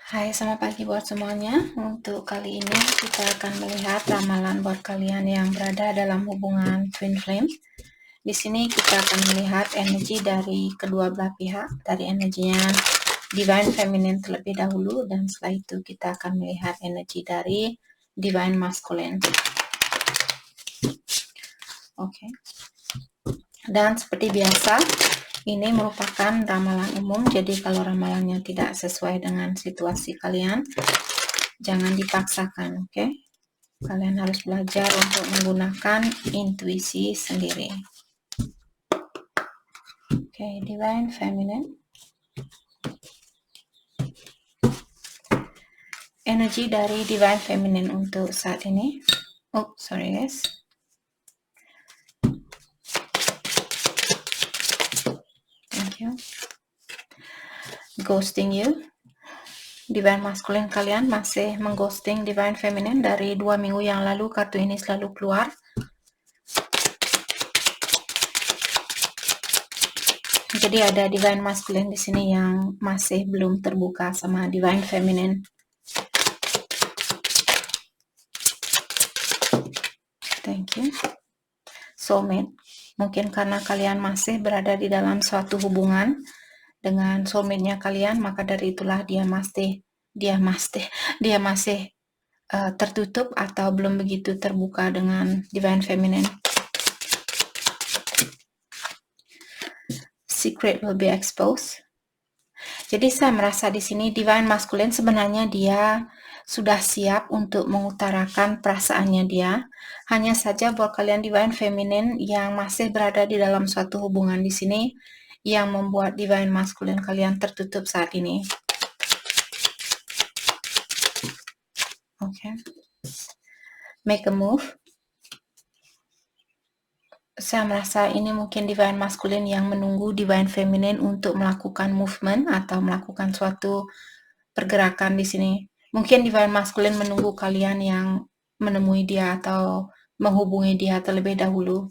Hai, selamat pagi buat semuanya. Untuk kali ini kita akan melihat ramalan buat kalian yang berada dalam hubungan twin flame. Di sini kita akan melihat energi dari kedua belah pihak, dari energinya divine feminine terlebih dahulu, dan setelah itu kita akan melihat energi dari divine masculine. Oke. Dan seperti biasa, ini merupakan ramalan umum, jadi kalau ramalannya tidak sesuai dengan situasi kalian, jangan dipaksakan, oke? Kalian harus belajar untuk menggunakan intuisi sendiri. Oke, divine feminine. Energi dari divine feminine untuk saat ini. Oh, sorry guys. Thank you. Ghosting you. Divine masculine kalian masih mengghosting divine feminine dari 2 minggu yang lalu. Kartu ini selalu keluar. Jadi ada divine masculine di sini yang masih belum terbuka sama divine feminine. Thank you. Soulmate. Mungkin karena kalian masih berada di dalam suatu hubungan dengan soulmate-nya kalian, maka dari itulah dia masih tertutup atau belum begitu terbuka dengan divine feminine. Secret will be exposed. Jadi saya merasa di sini divine masculine sebenarnya dia sudah siap untuk mengutarakan perasaannya dia. Hanya saja buat kalian divine feminine yang masih berada di dalam suatu hubungan di sini yang membuat divine masculine kalian tertutup saat ini. Oke. Make a move. Saya merasa ini mungkin divine masculine yang menunggu divine feminine untuk melakukan movement atau melakukan suatu pergerakan di sini. Mungkin divine masculine menunggu kalian yang menemui dia atau menghubungi dia terlebih dahulu.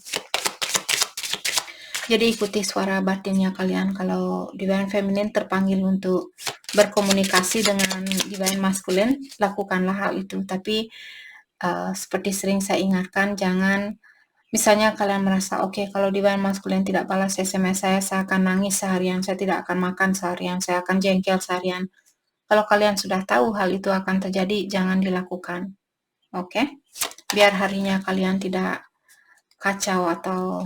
Jadi ikuti suara batinnya kalian. Kalau divine feminine terpanggil untuk berkomunikasi dengan divine masculine, lakukanlah hal itu. Tapi seperti sering saya ingatkan, jangan misalnya kalian merasa oke, kalau divine masculine tidak balas SMS saya akan nangis seharian, saya tidak akan makan seharian, saya akan jengkel seharian. Kalau kalian sudah tahu hal itu akan terjadi, jangan dilakukan. Oke? Biar harinya kalian tidak kacau atau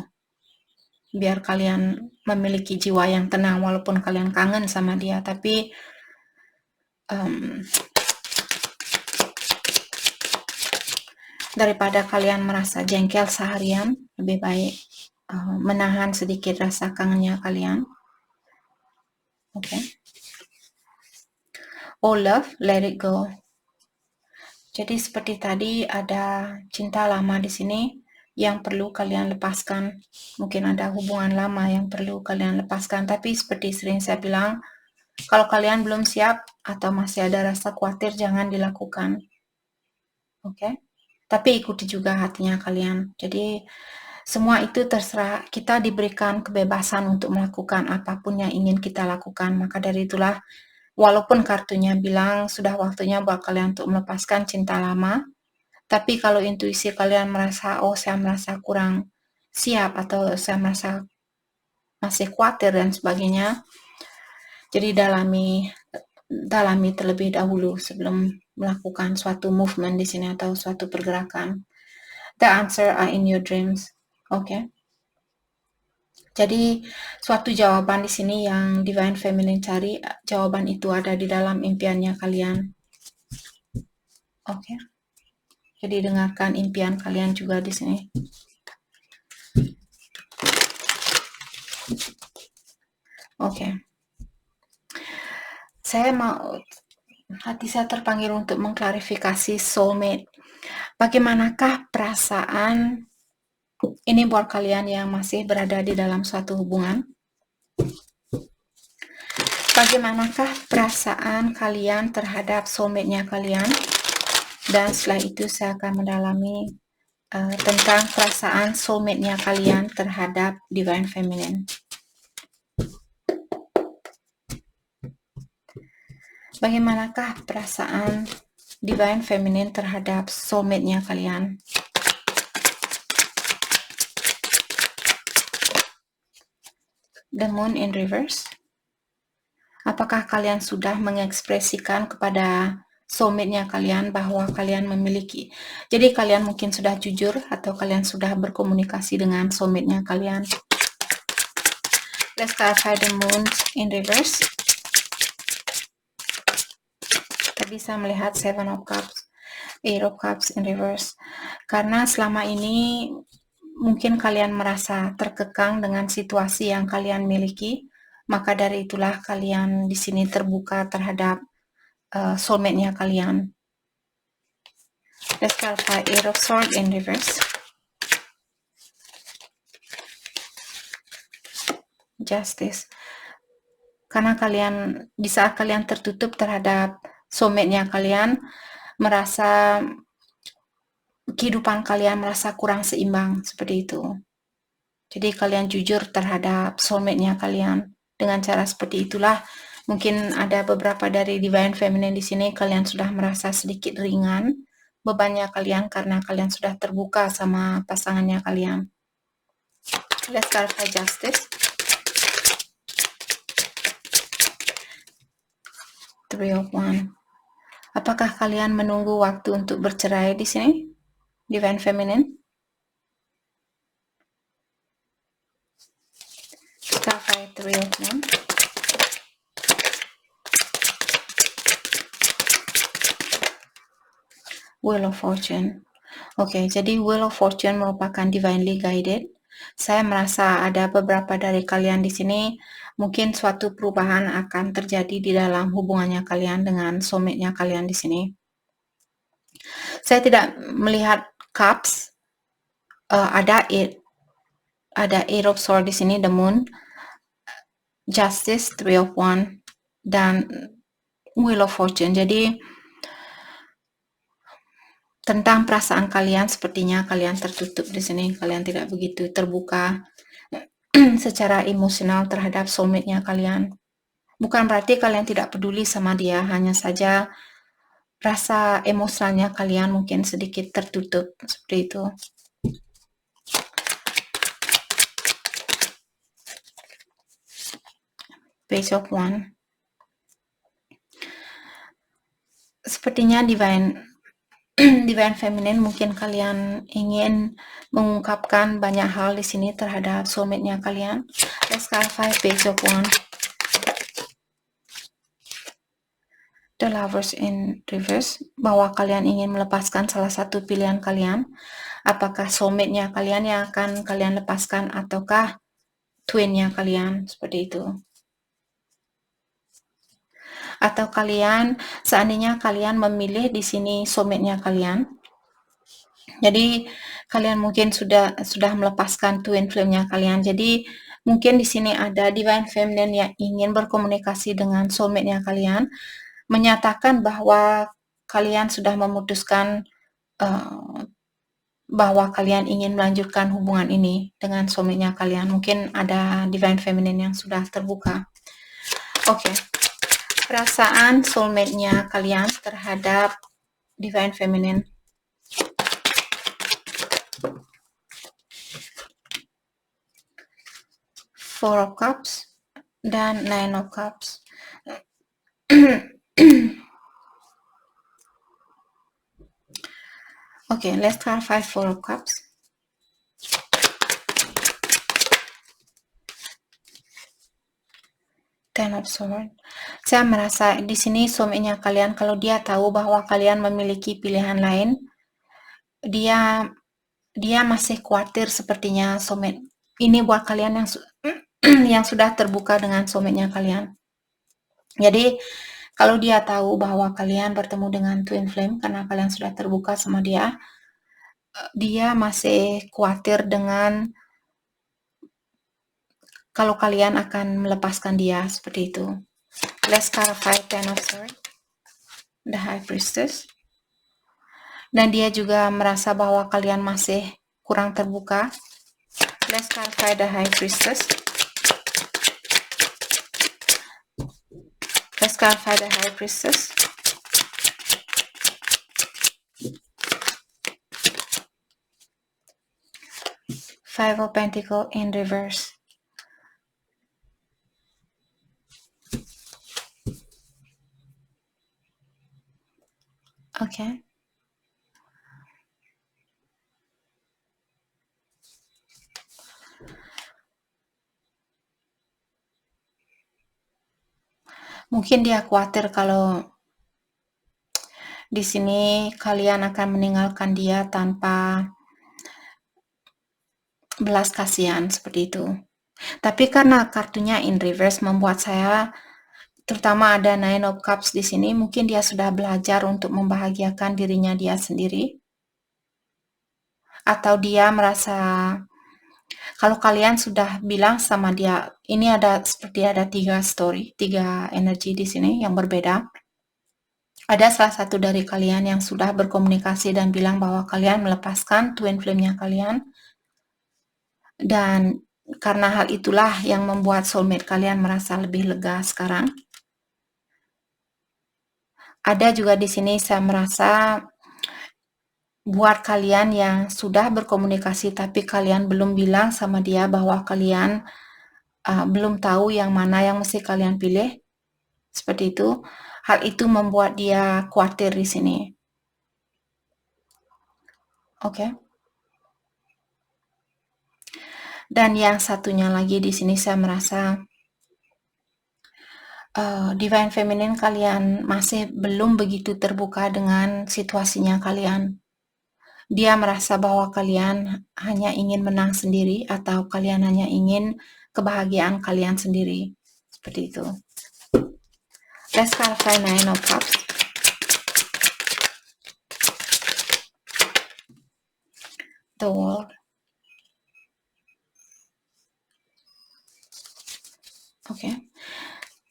biar kalian memiliki jiwa yang tenang walaupun kalian kangen sama dia, tapi daripada kalian merasa jengkel seharian, lebih baik menahan sedikit rasa kangennya kalian. Oke. Oh love, let it go. Jadi seperti tadi ada cinta lama di sini yang perlu kalian lepaskan. Mungkin ada hubungan lama yang perlu kalian lepaskan. Tapi seperti sering saya bilang, kalau kalian belum siap atau masih ada rasa khawatir, jangan dilakukan. Oke? Tapi ikuti juga hatinya kalian. Jadi semua itu terserah, kita diberikan kebebasan untuk melakukan apapun yang ingin kita lakukan. Maka dari itulah, walaupun kartunya bilang sudah waktunya buat kalian untuk melepaskan cinta lama, tapi kalau intuisi kalian merasa, oh saya merasa kurang siap atau saya merasa masih khawatir dan sebagainya, jadi dalami terlebih dahulu sebelum melakukan suatu movement di sini atau suatu pergerakan. The answer are in your dreams. Oke. Jadi suatu jawaban di sini yang divine feminine cari, jawaban itu ada di dalam impiannya kalian. Oke. Jadi dengarkan impian kalian juga di sini. Oke. Hati saya terpanggil untuk mengklarifikasi soulmate. Bagaimanakah perasaan ini buat kalian yang masih berada di dalam suatu hubungan? Bagaimanakah perasaan kalian terhadap soulmate-nya kalian? Dan setelah itu saya akan mendalami tentang perasaan soulmate-nya kalian terhadap divine feminine. Bagaimanakah perasaan Divine Feminine terhadap soulmate-nya kalian? The Moon in Reverse. Apakah kalian sudah mengekspresikan kepada soulmate-nya kalian bahwa kalian memiliki, jadi kalian mungkin sudah jujur atau kalian sudah berkomunikasi dengan soulmate-nya kalian. Let's clarify the Moon in Reverse. Kita bisa melihat Seven of Cups, Eight of Cups in Reverse. Karena selama ini mungkin kalian merasa terkekang dengan situasi yang kalian miliki, maka dari itulah kalian di sini terbuka terhadap soulmate-nya kalian. Let's clarify Eight of Swords in Reverse. Justice. Karena kalian, di saat kalian tertutup terhadap soulmate-nya kalian, merasa kehidupan kalian merasa kurang seimbang, seperti itu. Jadi kalian jujur terhadap soulmate-nya kalian. Dengan cara seperti itulah, mungkin ada beberapa dari Divine Feminine di sini, kalian sudah merasa sedikit ringan bebannya kalian karena kalian sudah terbuka sama pasangannya kalian. Let's clarify Justice. Three of Wands. Apakah kalian menunggu waktu untuk bercerai di sini, Divine Feminine? Clarify Three of Wands. Wheel of Fortune. Oke, jadi Wheel of Fortune merupakan divinely guided. Saya merasa ada beberapa dari kalian di sini, mungkin suatu perubahan akan terjadi di dalam hubungannya kalian dengan soulmate-nya kalian di sini. Saya tidak melihat cups, ada Eight of Swords di sini, the Moon, Justice, Three of Wands, dan Wheel of Fortune. Jadi tentang perasaan kalian, sepertinya kalian tertutup di sini, kalian tidak begitu terbuka secara emosional terhadap soulmate-nya kalian. Bukan berarti kalian tidak peduli sama dia, hanya saja rasa emosionalnya kalian mungkin sedikit tertutup, seperti itu. Page of Wands. Sepertinya Divine Feminine, mungkin kalian ingin mengungkapkan banyak hal di sini terhadap soulmate-nya kalian. Let's clarify Page of Wands. The Lovers in Reverse, bahwa kalian ingin melepaskan salah satu pilihan kalian. Apakah soulmate-nya kalian yang akan kalian lepaskan ataukah twin-nya kalian, seperti itu. Atau kalian, seandainya kalian memilih di sini soulmate-nya kalian, jadi kalian mungkin sudah melepaskan twin flame-nya kalian. Jadi mungkin di sini ada Divine Feminine yang ingin berkomunikasi dengan soulmate-nya kalian, menyatakan bahwa kalian sudah memutuskan bahwa kalian ingin melanjutkan hubungan ini dengan soulmate-nya kalian. Mungkin ada Divine Feminine yang sudah terbuka. Oke. Perasaan soulmate-nya kalian terhadap Divine Feminine. Four of Cups dan Nine of Cups. Okay, let's clarify Four of Cups. Ten of Swords. Saya merasa di sini soulmate-nya kalian, kalau dia tahu bahwa kalian memiliki pilihan lain, dia masih khawatir sepertinya soulmate. Ini buat kalian yang sudah terbuka dengan soulmate-nya kalian. Jadi kalau dia tahu bahwa kalian bertemu dengan twin flame karena kalian sudah terbuka sama dia masih khawatir dengan kalau kalian akan melepaskan dia, seperti itu. Let's clarify Ten of Swords, the High Priestess. Dan dia juga merasa bahwa kalian masih kurang terbuka. Let's clarify the High Priestess. Let's clarify the High Priestess. Five of Pentacles in reverse. Okay. Mungkin dia khawatir kalau di sini kalian akan meninggalkan dia tanpa belas kasihan seperti itu. Tapi karena kartunya in reverse membuat saya, terutama ada Nine of Cups di sini, mungkin dia sudah belajar untuk membahagiakan dirinya dia sendiri. Atau dia merasa, kalau kalian sudah bilang sama dia, ini ada seperti ada tiga energi di sini yang berbeda. Ada salah satu dari kalian yang sudah berkomunikasi dan bilang bahwa kalian melepaskan twin flame-nya kalian. Dan karena hal itulah yang membuat soulmate kalian merasa lebih lega sekarang. Ada juga di sini saya merasa buat kalian yang sudah berkomunikasi tapi kalian belum bilang sama dia bahwa kalian belum tahu yang mana yang mesti kalian pilih. Seperti itu. Hal itu membuat dia khawatir di sini. Oke. Dan yang satunya lagi di sini saya merasa Divine Feminine kalian masih belum begitu terbuka dengan situasinya kalian. Dia merasa bahwa kalian hanya ingin menang sendiri atau kalian hanya ingin kebahagiaan kalian sendiri. Seperti itu. Let's clarify Nine of Cups. The World. Oke.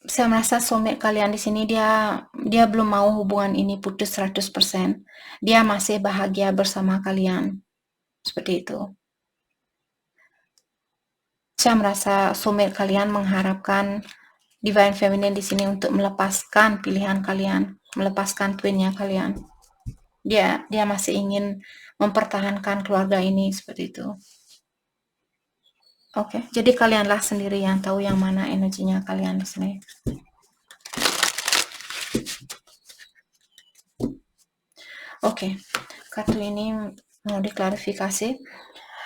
Saya merasa soulmate kalian di sini dia belum mau hubungan ini putus 100%. Dia masih bahagia bersama kalian. Seperti itu. Saya merasa soulmate kalian mengharapkan Divine Feminine di sini untuk melepaskan pilihan kalian, melepaskan twinnya kalian. Dia masih ingin mempertahankan keluarga ini seperti itu. Oke, jadi kalianlah sendiri yang tahu yang mana energinya kalian di sini. Oke, kartu ini mau diklarifikasi.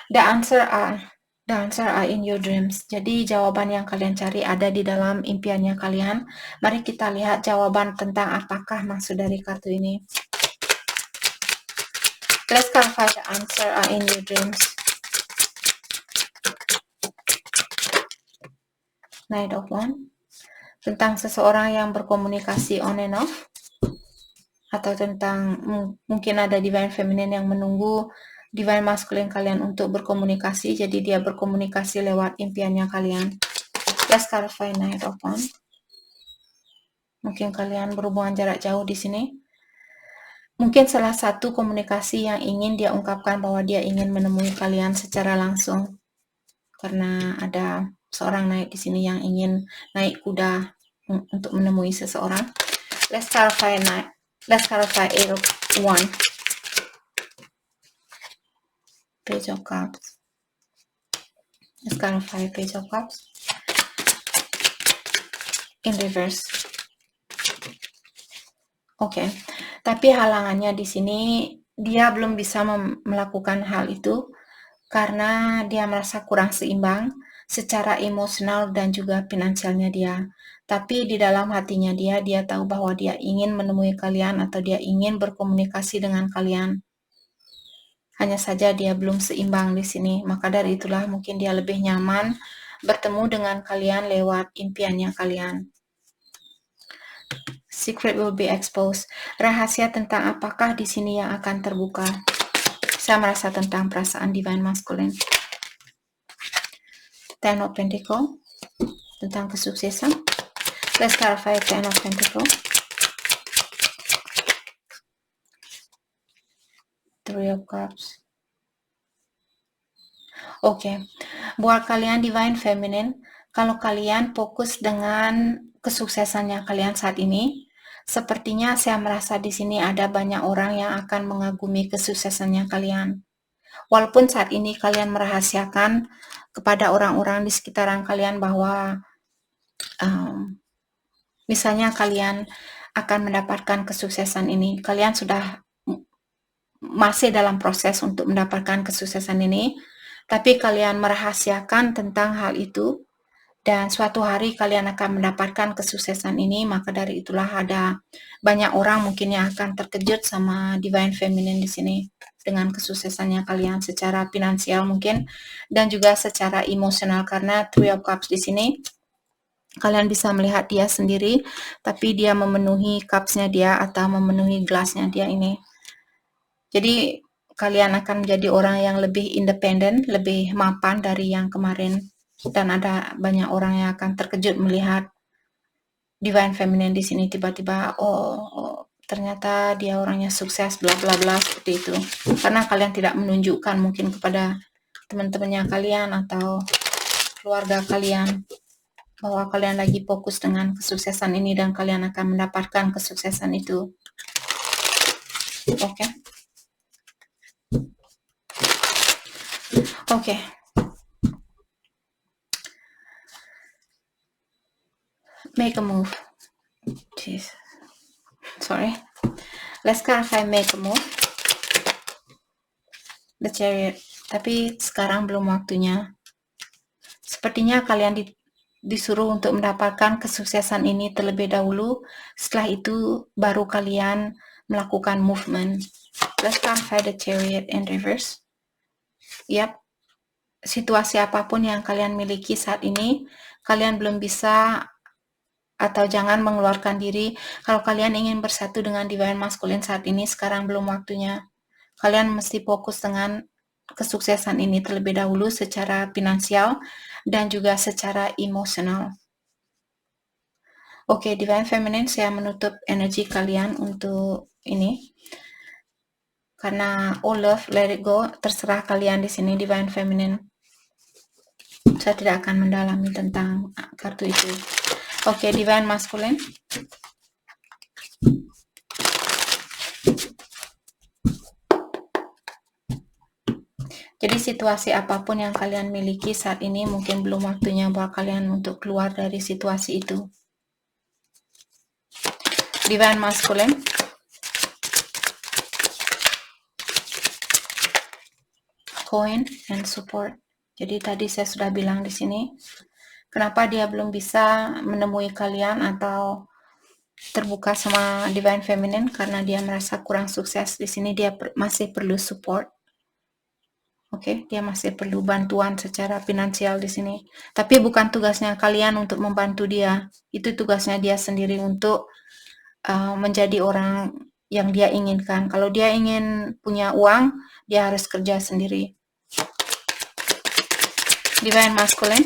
The answer are in your dreams. Jadi jawaban yang kalian cari ada di dalam impiannya kalian. Mari kita lihat jawaban tentang apakah maksud dari kartu ini. Let's clarify the answer are in your dreams. Knight of Wands. Tentang seseorang yang berkomunikasi on and off. Atau tentang mungkin ada Divine Feminine yang menunggu Divine Masculine kalian untuk berkomunikasi. Jadi dia berkomunikasi lewat impiannya kalian. Let's clarify Knight of Wands. Mungkin kalian berhubungan jarak jauh di sini. Mungkin salah satu komunikasi yang ingin dia ungkapkan bahwa dia ingin menemui kalian secara langsung. Karena ada seorang naik di sini yang ingin naik kuda untuk menemui seseorang. Let's clarify Eight of Wands. Page of Cups. Let's clarify Page of Cups. In reverse. Oke. Tapi halangannya di sini dia belum bisa melakukan hal itu karena dia merasa kurang seimbang secara emosional dan juga finansialnya dia. Tapi di dalam hatinya dia tahu bahwa dia ingin menemui kalian atau dia ingin berkomunikasi dengan kalian. Hanya saja dia belum seimbang di sini. Maka dari itulah mungkin dia lebih nyaman bertemu dengan kalian lewat impiannya kalian. Secret will be exposed. Rahasia tentang apakah di sini yang akan terbuka. Saya merasa tentang perasaan Divine Masculine. Ten of Pentacles. Tentang kesuksesan. Let's clarify Ten of Pentacles. Three of Cups. Oke. Buat kalian Divine Feminine, kalau kalian fokus dengan kesuksesannya kalian saat ini. Sepertinya saya merasa di sini ada banyak orang yang akan mengagumi kesuksesannya kalian. Walaupun saat ini kalian merahasiakan kepada orang-orang di sekitaran kalian bahwa misalnya kalian akan mendapatkan kesuksesan ini, kalian sudah masih dalam proses untuk mendapatkan kesuksesan ini, tapi kalian merahasiakan tentang hal itu, dan suatu hari kalian akan mendapatkan kesuksesan ini. Maka dari itulah ada banyak orang mungkin yang akan terkejut sama Divine Feminine di sini dengan kesuksesannya kalian secara finansial mungkin, dan juga secara emosional, karena Three of Cups di sini kalian bisa melihat dia sendiri, tapi dia memenuhi cups-nya dia atau memenuhi gelasnya dia ini. Jadi kalian akan menjadi orang yang lebih independen, lebih mapan dari yang kemarin, dan ada banyak orang yang akan terkejut melihat Divine Feminine di sini tiba-tiba, oh ternyata dia orangnya sukses, bla bla bla, seperti itu. Karena kalian tidak menunjukkan mungkin kepada teman-temannya kalian atau keluarga kalian bahwa kalian lagi fokus dengan kesuksesan ini dan kalian akan mendapatkan kesuksesan itu. Oke. Oke. Make a move. Jeez. Sorry. Let's clarify make a move. The Chariot. Tapi sekarang belum waktunya. Sepertinya kalian disuruh untuk mendapatkan kesuksesan ini terlebih dahulu. Setelah itu baru kalian melakukan movement. Let's clarify the Chariot in reverse. Yap. Situasi apapun yang kalian miliki saat ini, kalian belum bisa atau jangan mengeluarkan diri. Kalau kalian ingin bersatu dengan Divine Masculine saat ini, sekarang belum waktunya. Kalian mesti fokus dengan kesuksesan ini terlebih dahulu secara finansial dan juga secara emosional. Oke, Divine Feminine, saya menutup energi kalian untuk ini. Karena all love, let it go, terserah kalian di sini Divine Feminine. Saya tidak akan mendalami tentang kartu itu. Oke, Divine Masculine. Jadi situasi apapun yang kalian miliki saat ini, mungkin belum waktunya buat kalian untuk keluar dari situasi itu. Divine Masculine. Coin and support. Jadi tadi saya sudah bilang di sini, kenapa dia belum bisa menemui kalian atau terbuka sama Divine Feminine, karena dia merasa kurang sukses di sini. Dia masih perlu support. Oke, dia masih perlu bantuan secara finansial di sini. Tapi bukan tugasnya kalian untuk membantu dia. Itu tugasnya dia sendiri untuk menjadi orang yang dia inginkan. Kalau dia ingin punya uang, dia harus kerja sendiri. Divine Masculine.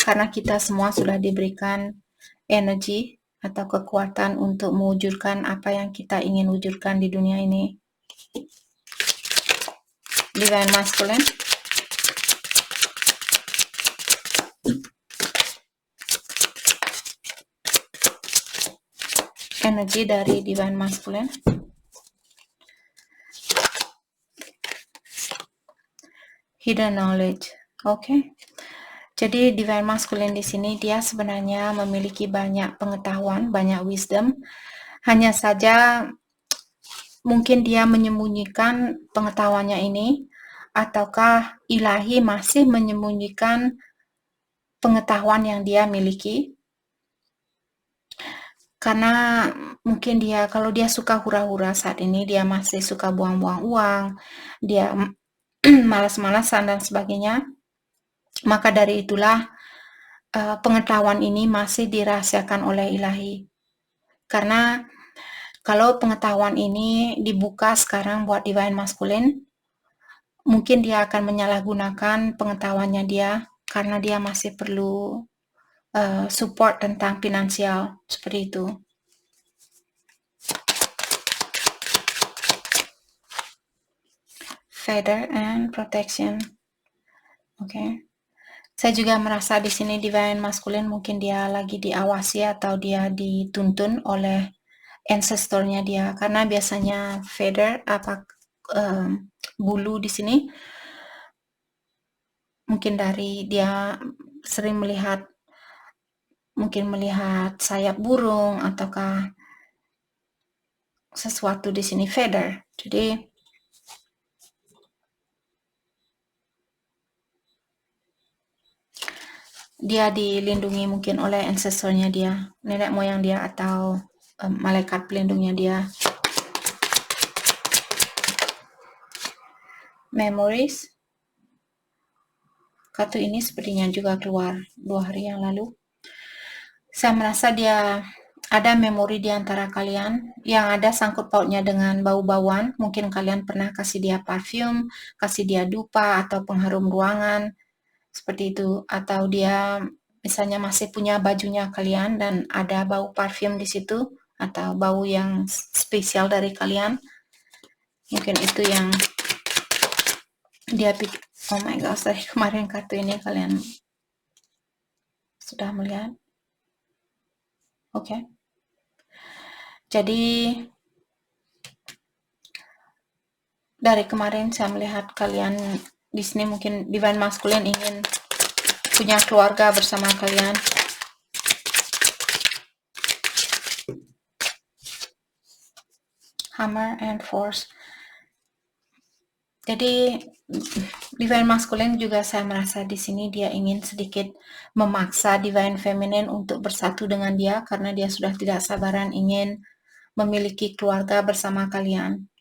Karena kita semua sudah diberikan energi atau kekuatan untuk mewujudkan apa yang kita ingin wujudkan di dunia ini. Divine Masculine. Energi dari Divine Masculine. Hidden knowledge. Oke. Jadi Divine Masculine di sini dia sebenarnya memiliki banyak pengetahuan, banyak wisdom. Hanya saja mungkin dia menyembunyikan pengetahuannya ini, ataukah ilahi masih menyembunyikan pengetahuan yang dia miliki. Karena mungkin dia, kalau dia suka hura-hura saat ini, dia masih suka buang-buang uang, dia malas-malasan dan sebagainya. Maka dari itulah pengetahuan ini masih dirahasiakan oleh ilahi. Karena kalau pengetahuan ini dibuka sekarang buat Divine Masculine, mungkin dia akan menyalahgunakan pengetahuannya dia, karena dia masih perlu support tentang finansial, seperti itu. Feather and protection. Oke. Saya juga merasa di sini divine masculine mungkin dia lagi diawasi atau dia dituntun oleh ancestornya dia, karena biasanya feather bulu di sini mungkin dari dia sering melihat sayap burung ataukah sesuatu di sini feather. Jadi dia dilindungi mungkin oleh ancestornya dia, nenek moyang dia atau malaikat pelindungnya dia. Memories. Kartu ini sepertinya juga keluar 2 hari yang lalu. Saya merasa dia ada memori di antara kalian yang ada sangkut pautnya dengan bau-bauan. Mungkin kalian pernah kasih dia parfum, kasih dia dupa atau pengharum ruangan, seperti itu. Atau dia misalnya masih punya bajunya kalian dan ada bau parfum di situ, atau bau yang spesial dari kalian. Mungkin itu yang dia pikir. Oh my gosh, dari kemarin kartu ini kalian sudah melihat. Oke. Jadi dari kemarin saya melihat kalian di sini mungkin divine masculine ingin punya keluarga bersama kalian. Hammer and force. Jadi divine masculine juga saya merasa di sini dia ingin sedikit memaksa divine feminine untuk bersatu dengan dia karena dia sudah tidak sabaran ingin memiliki keluarga bersama kalian.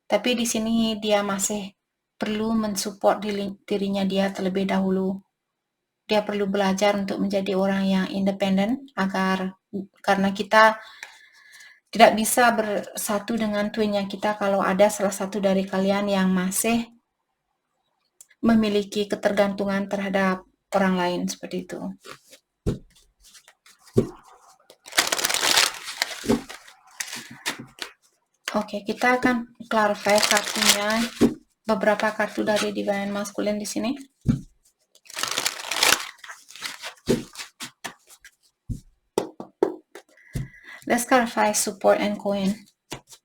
Tapi di sini dia masih perlu mensupport dirinya dia terlebih dahulu. Dia perlu belajar untuk menjadi orang yang independen karena kita tidak bisa bersatu dengan twinnya kita kalau ada salah satu dari kalian yang masih memiliki ketergantungan terhadap orang lain seperti itu. Oke, kita akan clarify kartunya, beberapa kartu dari divine masculine di sini. Let's clarify support and coin.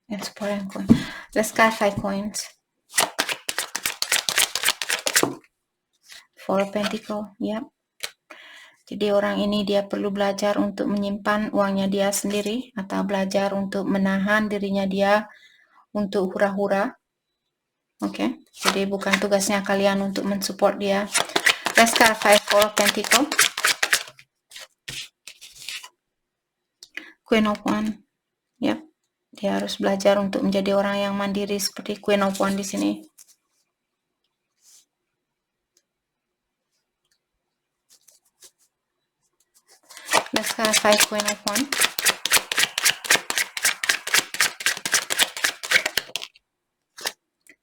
Let's clarify coins. Four of Pentacle, yep. Jadi orang ini dia perlu belajar untuk menyimpan uangnya dia sendiri atau belajar untuk menahan dirinya dia untuk hura-hura. Oke, jadi bukan tugasnya kalian untuk mensupport dia. Let's clarify Four of Pentacle. Queen of Wands, yep. Dia harus belajar untuk menjadi orang yang mandiri seperti Queen of Wands di sini. Let's clarify Queen of Wands.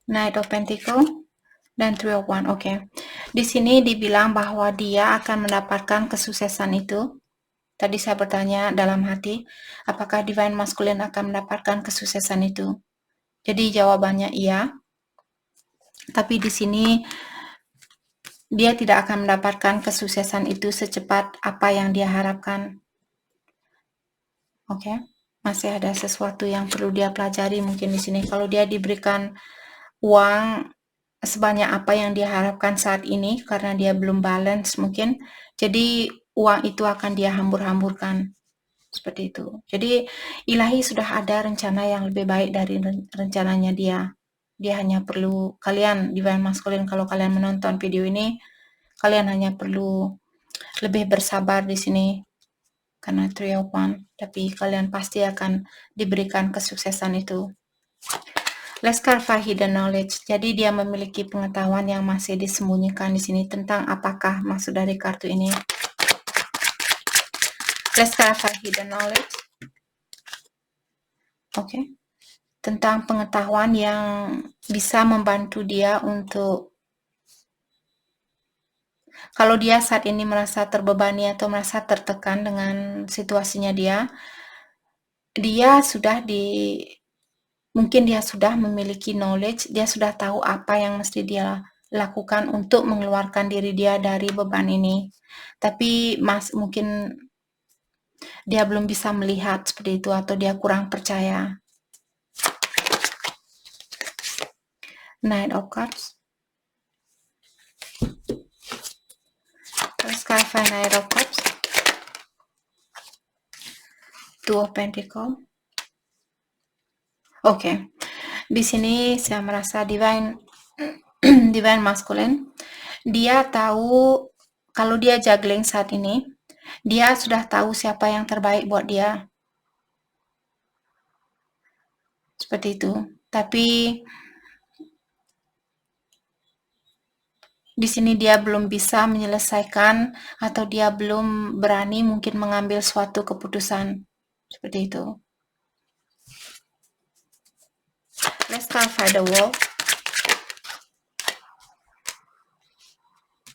Knight of Pentacle dan Three of Wands. Oke. Di sini dibilang bahwa dia akan mendapatkan kesuksesan itu. Tadi saya bertanya dalam hati, apakah divine masculine akan mendapatkan kesuksesan itu? Jadi jawabannya iya. Tapi di sini dia tidak akan mendapatkan kesuksesan itu secepat apa yang dia harapkan. Oke. Masih ada sesuatu yang perlu dia pelajari mungkin di sini. Kalau dia diberikan uang sebanyak apa yang dia harapkan saat ini karena dia belum balance mungkin, jadi uang itu akan dia hambur-hamburkan seperti itu. Jadi ilahi sudah ada rencana yang lebih baik dari rencananya dia. Dia hanya perlu kalian divine masculine, kalau kalian menonton video ini, kalian hanya perlu lebih bersabar di sini karena Three of Wands, tapi kalian pasti akan diberikan kesuksesan itu. Let's clarify hidden knowledge. Jadi dia memiliki pengetahuan yang masih disembunyikan di sini tentang apakah maksud dari kartu ini. Let's clarify hidden knowledge. Oke. Tentang pengetahuan yang bisa membantu dia untuk, kalau dia saat ini merasa terbebani atau merasa tertekan dengan situasinya dia sudah mungkin dia sudah memiliki knowledge, dia sudah tahu apa yang mesti dia lakukan untuk mengeluarkan diri dia dari beban ini. Tapi mungkin dia belum bisa melihat seperti itu atau dia kurang percaya. Knight of Cups. Let's clarify Knight of Cups. Two of Pentacles. Oke. Di sini saya merasa divine divine masculine. Dia tahu kalau dia juggling saat ini, dia sudah tahu siapa yang terbaik buat dia. Seperti itu. Tapi di sini dia belum bisa menyelesaikan atau dia belum berani mungkin mengambil suatu keputusan. Seperti itu. Let's clarify the wall.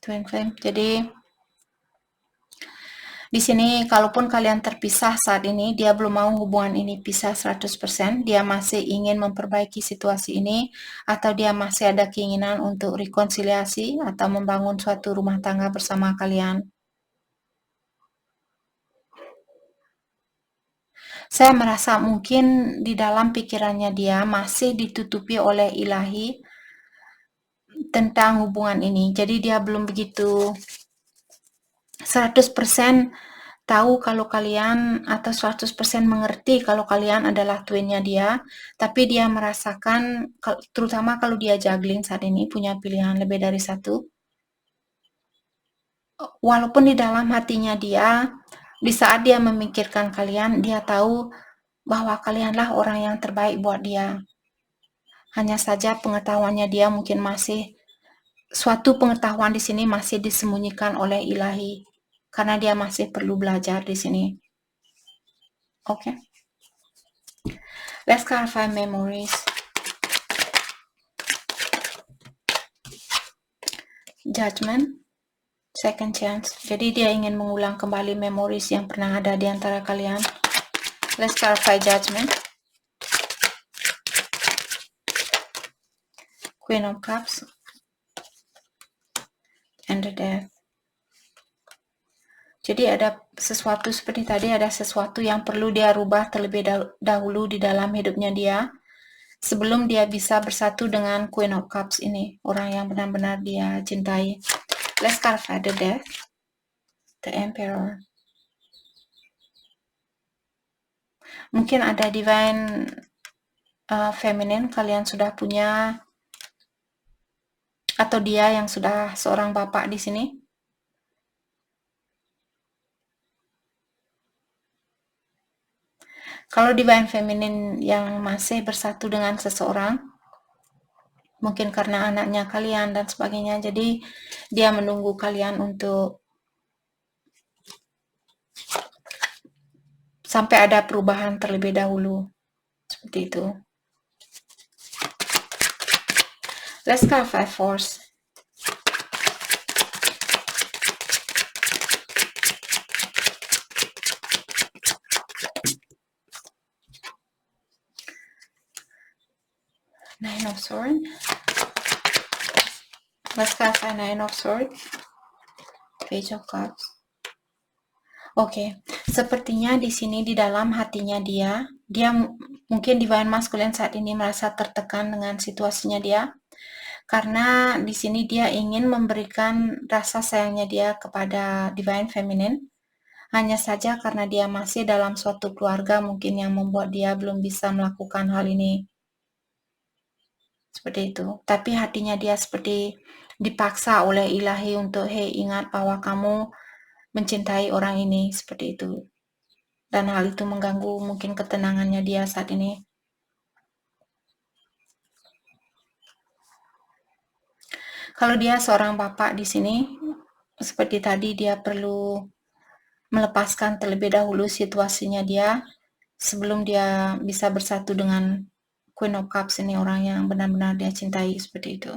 Twin flame. Jadi di sini kalaupun kalian terpisah saat ini, dia belum mau hubungan ini pisah 100%, dia masih ingin memperbaiki situasi ini, atau dia masih ada keinginan untuk rekonsiliasi atau membangun suatu rumah tangga bersama kalian. Saya merasa mungkin di dalam pikirannya dia masih ditutupi oleh ilahi tentang hubungan ini. Jadi dia belum begitu 100% tahu kalau kalian atau 100% mengerti kalau kalian adalah twinnya dia, tapi dia merasakan, terutama kalau dia juggling saat ini punya pilihan lebih dari satu, walaupun di dalam hatinya dia, di saat dia memikirkan kalian, dia tahu bahwa kalianlah orang yang terbaik buat dia. Hanya saja pengetahuannya dia mungkin masih, suatu pengetahuan di sini masih disembunyikan oleh ilahi, karena dia masih perlu belajar di sini. Okay. Let's clarify memories. Judgment, second chance. Jadi dia ingin mengulang kembali memories yang pernah ada di antara kalian. Let's clarify judgment. Queen of Cups. And the Death. Jadi ada sesuatu seperti tadi, ada sesuatu yang perlu dia rubah terlebih dahulu di dalam hidupnya dia, sebelum dia bisa bersatu dengan Queen of Cups ini, orang yang benar-benar dia cintai. Let's clarify the Death. The Emperor. Mungkin ada divine feminine kalian sudah punya, atau dia yang sudah seorang bapak di sini. Kalau divine feminine yang masih bersatu dengan seseorang, mungkin karena anaknya kalian dan sebagainya, jadi dia menunggu kalian untuk sampai ada perubahan terlebih dahulu. Seperti itu. Let's clarify force. Nine of Swords. Let's clarify Nine of Swords. Page of Cups. Oke, sepertinya di sini di dalam hatinya dia mungkin divine masculine saat ini merasa tertekan dengan situasinya dia, karena di sini dia ingin memberikan rasa sayangnya dia kepada divine feminine. Hanya saja karena dia masih dalam suatu keluarga mungkin yang membuat dia belum bisa melakukan hal ini. Seperti itu. Tapi hatinya dia seperti dipaksa oleh ilahi untuk, hey, ingat bahwa kamu mencintai orang ini, seperti itu. Dan hal itu mengganggu mungkin ketenangannya dia saat ini. Kalau dia seorang bapak di sini, seperti tadi dia perlu melepaskan terlebih dahulu situasinya dia sebelum dia bisa bersatu dengan Queen of Cups ini, orang yang benar-benar dia cintai, seperti itu.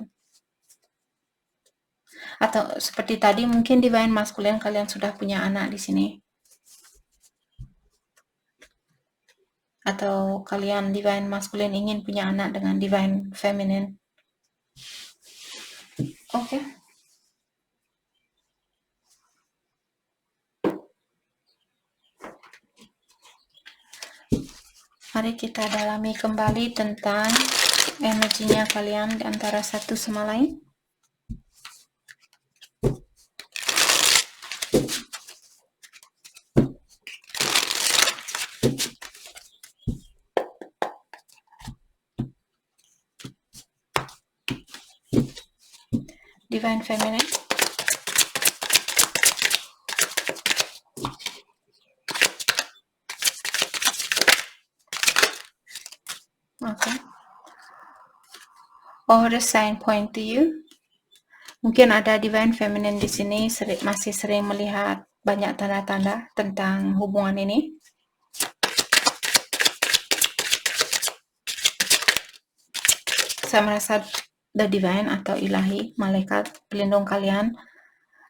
Atau seperti tadi mungkin divine masculine kalian sudah punya anak di sini. Atau kalian divine masculine ingin punya anak dengan divine feminine. Oke. Mari kita dalami kembali tentang energinya kalian di antara satu sama lain. Divine Feminine. Oke. All the sign point to you. Mungkin ada Divine Feminine di sini masih sering melihat banyak tanda-tanda tentang hubungan ini. Saya merasa the divine atau ilahi, malaikat pelindung kalian,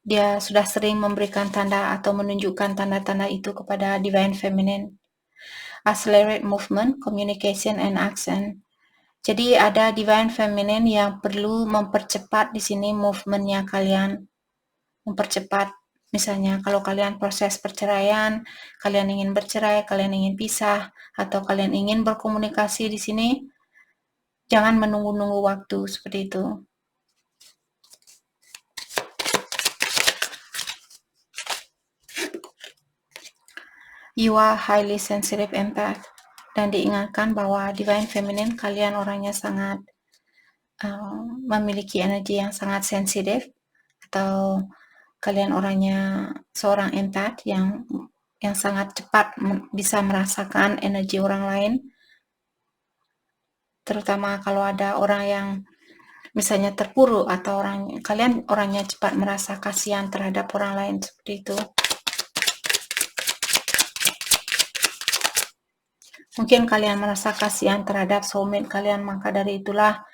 dia sudah sering memberikan tanda atau menunjukkan tanda-tanda itu kepada Divine Feminine. Accelerate movement, communication, and action. Jadi ada Divine Feminine yang perlu mempercepat di sini movementnya kalian, mempercepat. Misalnya kalau kalian proses perceraian, kalian ingin bercerai, kalian ingin pisah, atau kalian ingin berkomunikasi di sini, jangan menunggu-nunggu waktu seperti itu. You are highly sensitive empath. Dan diingatkan bahwa Divine Feminine, kalian orangnya sangat memiliki energi yang sangat sensitif, atau kalian orangnya seorang empath yang sangat cepat bisa merasakan energi orang lain, terutama kalau ada orang yang misalnya terpuruk atau kalian orangnya cepat merasa kasihan terhadap orang lain seperti itu. Mungkin kalian merasa kasihan terhadap soulmate kalian, maka dari itulah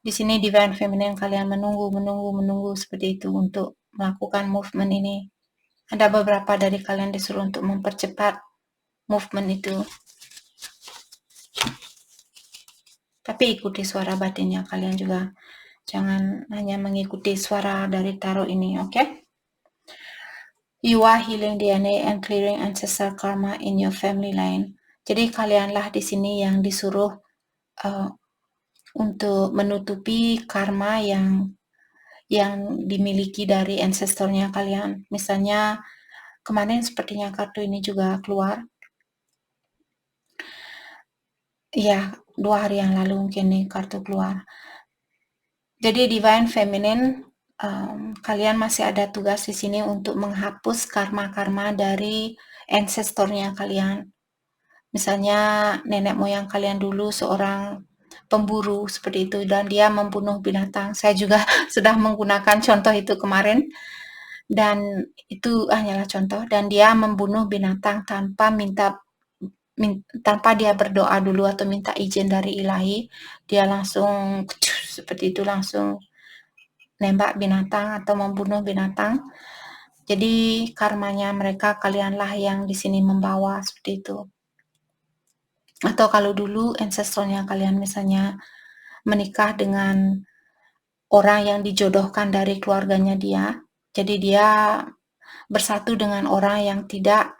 di sini Divine Feminine kalian menunggu seperti itu untuk melakukan movement ini. Ada beberapa dari kalian disuruh untuk mempercepat movement itu. Tapi ikuti suara batinnya kalian juga. Jangan hanya mengikuti suara dari tarot ini, oke? You are healing DNA and clearing ancestral karma in your family line. Jadi kalianlah di sini yang disuruh untuk menutupi karma yang dimiliki dari ancestornya kalian. Misalnya kemarin sepertinya kartu ini juga keluar. Ya, 2 hari yang lalu mungkin nih kartu keluar. Jadi Divine Feminine, kalian masih ada tugas di sini untuk menghapus karma-karma dari ancestornya kalian. Misalnya nenek moyang kalian dulu seorang pemburu seperti itu dan dia membunuh binatang. Saya juga sudah menggunakan contoh itu kemarin, dan itu hanyalah contoh, dan dia membunuh binatang tanpa dia berdoa dulu atau minta izin dari ilahi. Dia langsung seperti itu, langsung nembak binatang atau membunuh binatang. Jadi karmanya mereka kalianlah yang di sini membawa seperti itu. Atau kalau dulu ancestornya kalian misalnya menikah dengan orang yang dijodohkan dari keluarganya dia, jadi dia bersatu dengan orang yang tidak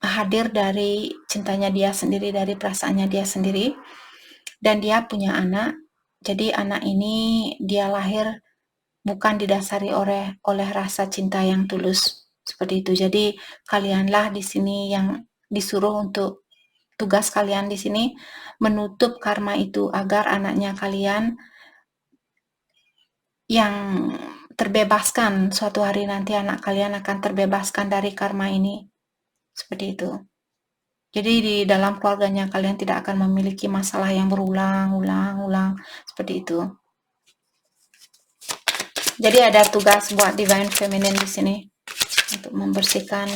hadir dari cintanya dia sendiri, dari perasaannya dia sendiri, dan dia punya anak. Jadi anak ini dia lahir bukan didasari oleh rasa cinta yang tulus seperti itu. Jadi kalianlah di sini yang disuruh untuk tugas kalian di sini menutup karma itu agar anaknya kalian yang terbebaskan, suatu hari nanti anak kalian akan terbebaskan dari karma ini. Seperti itu. Jadi di dalam keluarganya kalian tidak akan memiliki masalah yang berulang-ulang seperti itu. Jadi ada tugas buat Divine Feminine di sini untuk membersihkan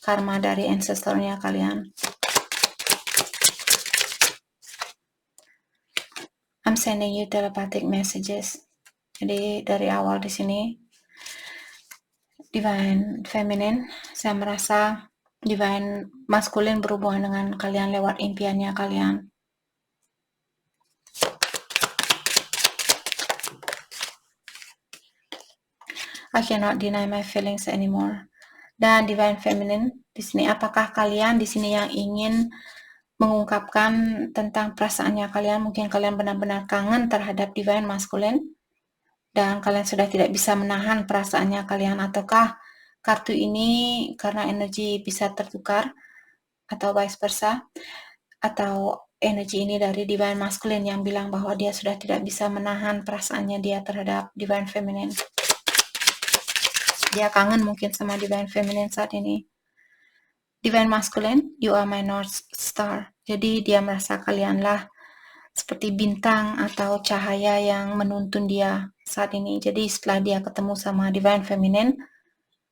karma dari ancestornya kalian. I'm sending you telepathic messages. Jadi dari awal di sini Divine Feminine, saya merasa Divine Masculine berhubungan dengan kalian lewat impiannya kalian. I cannot deny my feelings anymore. Dan Divine Feminine di sini, apakah kalian di sini yang ingin mengungkapkan tentang perasaannya kalian? Mungkin kalian benar-benar kangen terhadap Divine Masculine dan kalian sudah tidak bisa menahan perasaannya kalian, ataukah kartu ini karena energi bisa tertukar atau vice versa, atau energi ini dari Divine Masculine yang bilang bahwa dia sudah tidak bisa menahan perasaannya dia terhadap Divine Feminine. Dia kangen mungkin sama Divine Feminine saat ini. Divine Masculine, you are my North Star. Jadi dia merasa kalianlah seperti bintang atau cahaya yang menuntun dia saat ini. Jadi setelah dia ketemu sama Divine Feminine,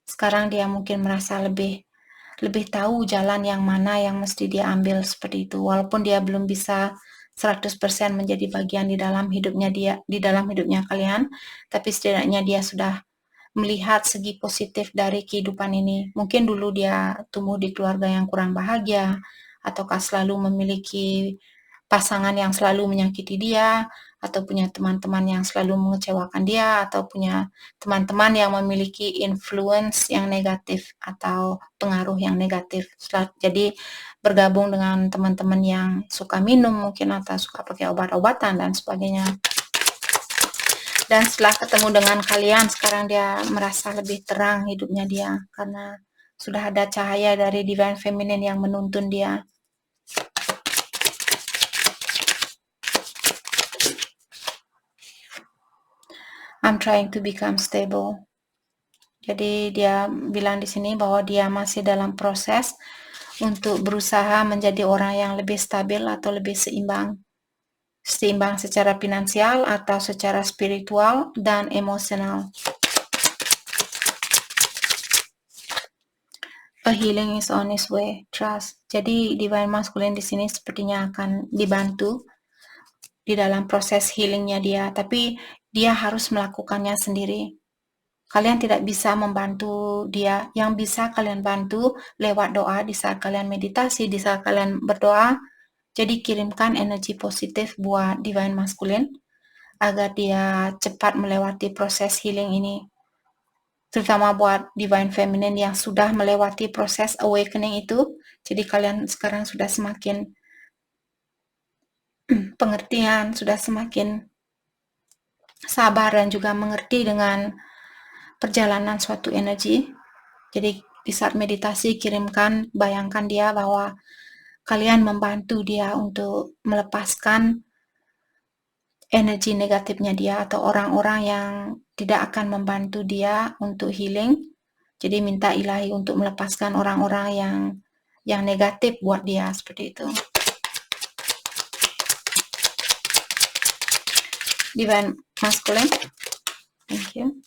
sekarang dia mungkin merasa lebih tahu jalan yang mana yang mesti dia ambil seperti itu. Walaupun dia belum bisa 100% menjadi bagian di dalam hidupnya kalian, tapi setidaknya dia sudah melihat segi positif dari kehidupan ini. Mungkin dulu dia tumbuh di keluarga yang kurang bahagia, ataukah selalu memiliki pasangan yang selalu menyakiti dia, atau punya teman-teman yang selalu mengecewakan dia, atau punya teman-teman yang memiliki influence yang negatif atau pengaruh yang negatif. Jadi bergabung dengan teman-teman yang suka minum mungkin, atau suka pakai obat-obatan dan sebagainya. Dan setelah ketemu dengan kalian, sekarang dia merasa lebih terang hidupnya dia, karena sudah ada cahaya dari Divine Feminine yang menuntun dia. I'm trying to become stable. Jadi dia bilang di sini bahwa dia masih dalam proses untuk berusaha menjadi orang yang lebih stabil atau lebih seimbang. Seimbang secara finansial atau secara spiritual dan emosional. A healing is on its way. Trust. Jadi Divine Masculine di sini sepertinya akan dibantu di dalam proses healingnya dia, tapi dia harus melakukannya sendiri. Kalian tidak bisa membantu dia. Yang bisa kalian bantu lewat doa di saat kalian meditasi, di saat kalian berdoa. Jadi kirimkan energi positif buat Divine Masculine agar dia cepat melewati proses healing ini. Terutama buat Divine Feminine yang sudah melewati proses awakening itu. Jadi kalian sekarang sudah semakin pengertian, sudah semakin sabar dan juga mengerti dengan perjalanan suatu energi. Jadi di saat meditasi kirimkan, bayangkan dia bahwa kalian membantu dia untuk melepaskan energi negatifnya dia atau orang-orang yang tidak akan membantu dia untuk healing. Jadi minta ilahi untuk melepaskan orang-orang yang negatif buat dia, seperti itu. Divine Masculine, thank you.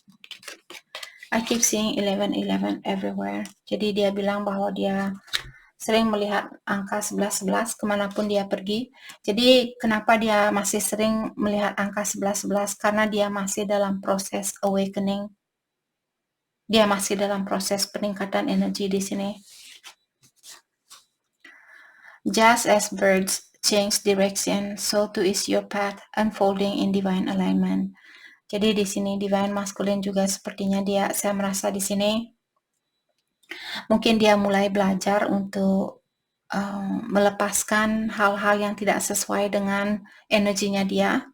I keep seeing 1111 everywhere. Jadi dia bilang bahwa dia sering melihat angka 1111 kemanapun dia pergi. Jadi kenapa dia masih sering melihat angka 1111? Karena dia masih dalam proses awakening. Dia masih dalam proses peningkatan energi di sini. Just as birds change direction, so too is your path unfolding in divine alignment. Jadi di sini Divine Masculine juga sepertinya saya merasa di sini mungkin dia mulai belajar untuk melepaskan hal-hal yang tidak sesuai dengan energinya dia.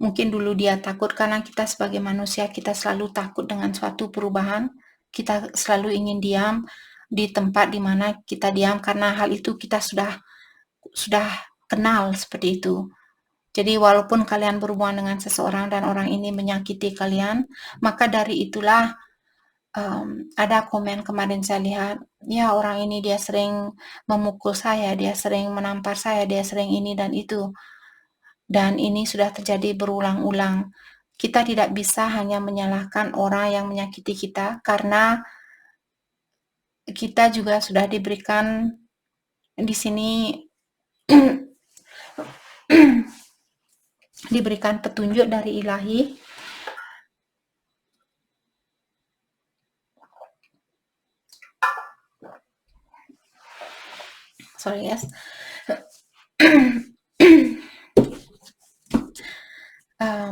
Mungkin dulu dia takut, karena kita sebagai manusia, kita selalu takut dengan suatu perubahan. Kita selalu ingin diam di tempat di mana kita diam, karena hal itu kita sudah kenal seperti itu. Jadi walaupun kalian berhubungan dengan seseorang dan orang ini menyakiti kalian, maka dari itulah ada komen kemarin saya lihat, ya orang ini dia sering memukul saya, dia sering menampar saya, dia sering ini dan itu. Dan ini sudah terjadi berulang-ulang. Kita tidak bisa hanya menyalahkan orang yang menyakiti kita, karena kita juga sudah diberikan di sini diberikan petunjuk dari ilahi. Sorry guys.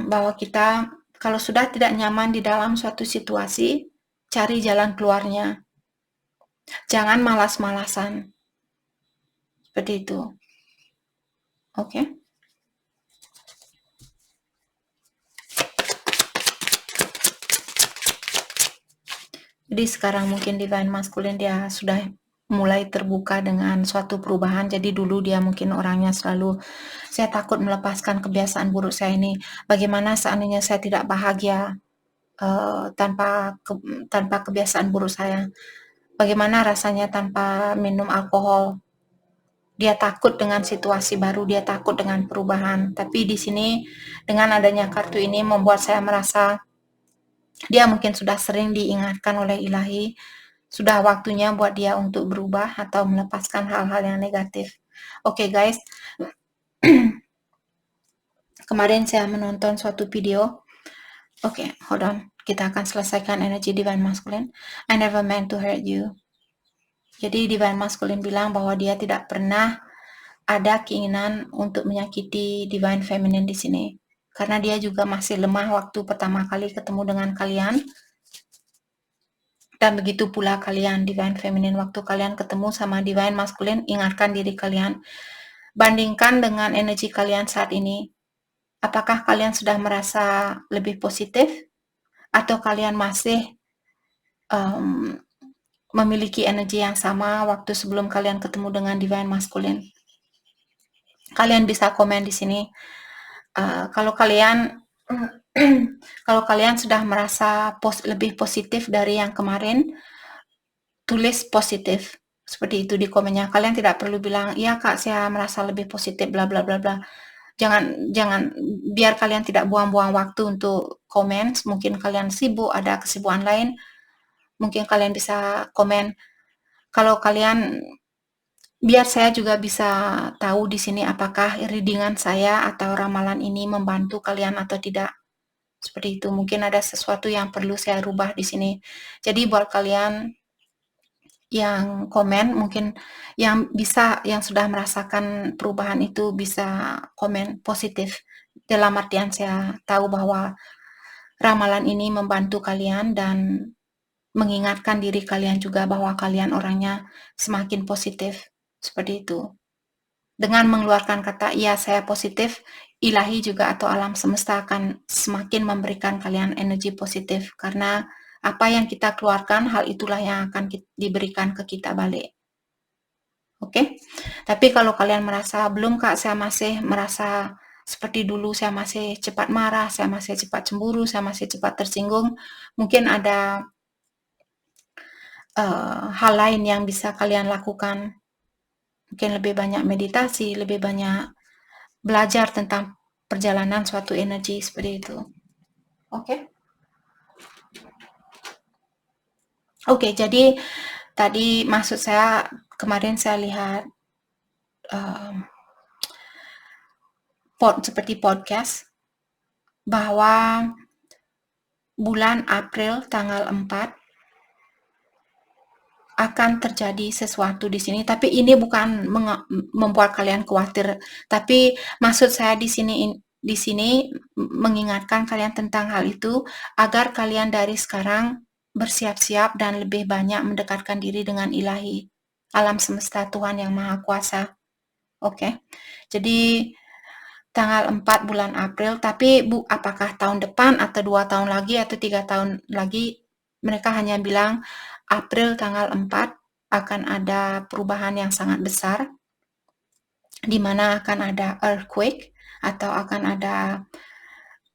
Bahwa kita Kalau sudah tidak nyaman di dalam suatu situasi, cari jalan keluarnya. Jangan malas-malasan. Seperti itu. Oke? Jadi sekarang mungkin divine masculine dia sudah mulai terbuka dengan suatu perubahan. Jadi dulu dia mungkin orangnya selalu, saya takut melepaskan kebiasaan buruk saya ini. Bagaimana seandainya saya tidak bahagia tanpa kebiasaan buruk saya? Bagaimana rasanya tanpa minum alkohol? Dia takut dengan situasi baru, dia takut dengan perubahan. Tapi di sini dengan adanya kartu ini membuat saya merasa dia mungkin sudah sering diingatkan oleh ilahi, sudah waktunya buat dia untuk berubah atau melepaskan hal-hal yang negatif. Oke, guys, kemarin saya menonton suatu video. Oke, hold on. Kita akan selesaikan energi divine masculine. I never meant to hurt you. Jadi divine masculine bilang bahwa dia tidak pernah ada keinginan untuk menyakiti divine feminine di sini. Karena dia juga masih lemah waktu pertama kali ketemu dengan kalian. Dan begitu pula kalian divine feminine, waktu kalian ketemu sama divine masculine, ingatkan diri kalian. Bandingkan dengan energi kalian saat ini. Apakah kalian sudah merasa lebih positif? Atau kalian masih memiliki energi yang sama waktu sebelum kalian ketemu dengan divine masculine? Kalian bisa komen di sini. Kalau kalian sudah merasa lebih positif dari yang kemarin, tulis positif seperti itu di komennya. Kalian tidak perlu bilang, iya kak saya merasa lebih positif bla bla bla bla. Jangan biar kalian tidak buang-buang waktu untuk komen. Mungkin kalian sibuk, ada kesibukan lain. Mungkin kalian bisa komen. Kalau kalian, biar saya juga bisa tahu di sini apakah readingan saya atau ramalan ini membantu kalian atau tidak. Seperti itu. Mungkin ada sesuatu yang perlu saya rubah di sini. Jadi buat kalian yang komen, mungkin yang sudah merasakan perubahan itu bisa komen positif. Dalam artian saya tahu bahwa ramalan ini membantu kalian dan mengingatkan diri kalian juga bahwa kalian orangnya semakin positif. Seperti itu. Dengan mengeluarkan kata, iya saya positif, ilahi juga atau alam semesta akan semakin memberikan kalian energi positif. Karena apa yang kita keluarkan, hal itulah yang akan diberikan ke kita balik. Oke? Tapi kalau kalian merasa, belum kak, saya masih merasa seperti dulu, saya masih cepat marah, saya masih cepat cemburu, saya masih cepat tersinggung, mungkin ada hal lain yang bisa kalian lakukan. Mungkin lebih banyak meditasi, lebih banyak belajar tentang perjalanan suatu energi seperti itu. Oke? Oke, jadi tadi maksud saya, kemarin saya lihat seperti podcast bahwa bulan April tanggal 4 akan terjadi sesuatu di sini, tapi ini bukan membuat kalian khawatir, tapi maksud saya di sini mengingatkan kalian tentang hal itu agar kalian dari sekarang bersiap-siap dan lebih banyak mendekatkan diri dengan ilahi, alam semesta, Tuhan yang Maha Kuasa. Oke. Jadi tanggal 4 bulan April, tapi apakah tahun depan atau 2 tahun lagi atau 3 tahun lagi, mereka hanya bilang April tanggal 4 akan ada perubahan yang sangat besar, di mana akan ada earthquake atau akan ada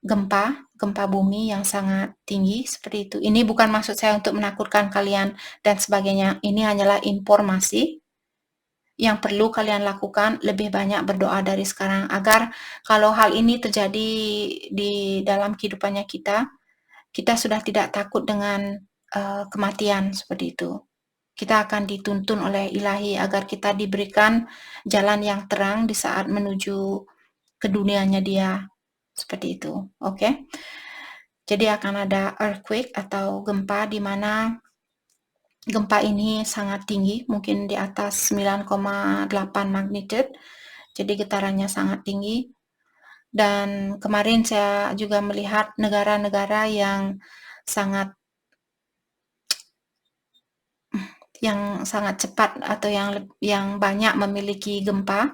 gempa bumi yang sangat tinggi seperti itu. Ini bukan maksud saya untuk menakutkan kalian dan sebagainya. Ini hanyalah informasi yang perlu kalian lakukan, lebih banyak berdoa dari sekarang agar kalau hal ini terjadi di dalam kehidupannya kita sudah tidak takut dengan kematian seperti itu. Kita akan dituntun oleh ilahi agar kita diberikan jalan yang terang di saat menuju ke dunianya dia. Seperti itu. Oke? Jadi akan ada earthquake atau gempa di mana gempa ini sangat tinggi, mungkin di atas 9,8 magnitude, jadi getarannya sangat tinggi. Dan kemarin saya juga melihat negara-negara yang sangat cepat atau yang banyak memiliki gempa.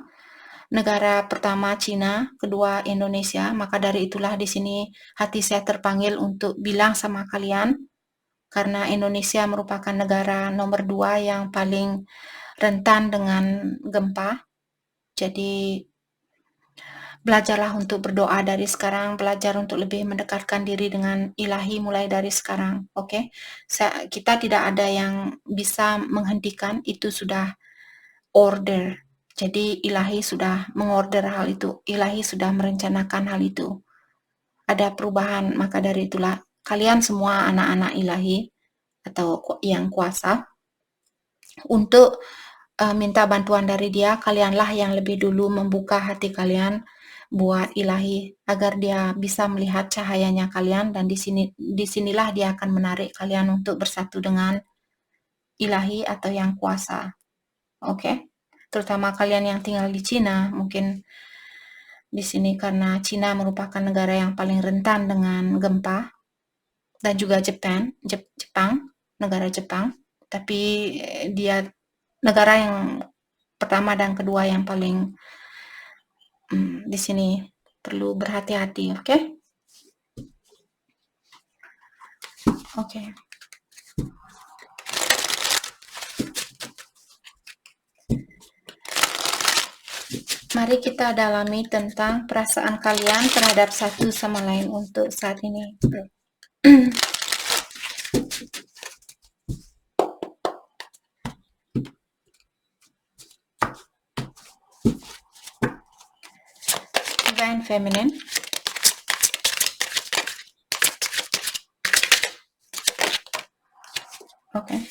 Negara pertama Cina, kedua Indonesia. Maka dari itulah di sini hati saya terpanggil untuk bilang sama kalian, karena Indonesia merupakan negara nomor 2 yang paling rentan dengan gempa. Jadi belajarlah untuk berdoa dari sekarang, belajar untuk lebih mendekatkan diri dengan Ilahi mulai dari sekarang, oke? Kita tidak ada yang bisa menghentikan, itu sudah order. Jadi Ilahi sudah mengorder hal itu, Ilahi sudah merencanakan hal itu. Ada perubahan, maka dari itulah kalian semua anak-anak Ilahi atau yang kuasa untuk minta bantuan dari Dia. Kalianlah yang lebih dulu membuka hati kalian buat Ilahi agar Dia bisa melihat cahayanya kalian, dan disinilah Dia akan menarik kalian untuk bersatu dengan Ilahi atau yang kuasa. Oke? Terutama kalian yang tinggal di Cina, mungkin di sini karena Cina merupakan negara yang paling rentan dengan gempa, dan juga Jepang, negara Jepang, tapi dia negara yang pertama dan kedua yang paling di sini perlu berhati-hati, oke? Oke. Mari kita dalami tentang perasaan kalian terhadap satu sama lain untuk saat ini. Divine Feminine. Okay.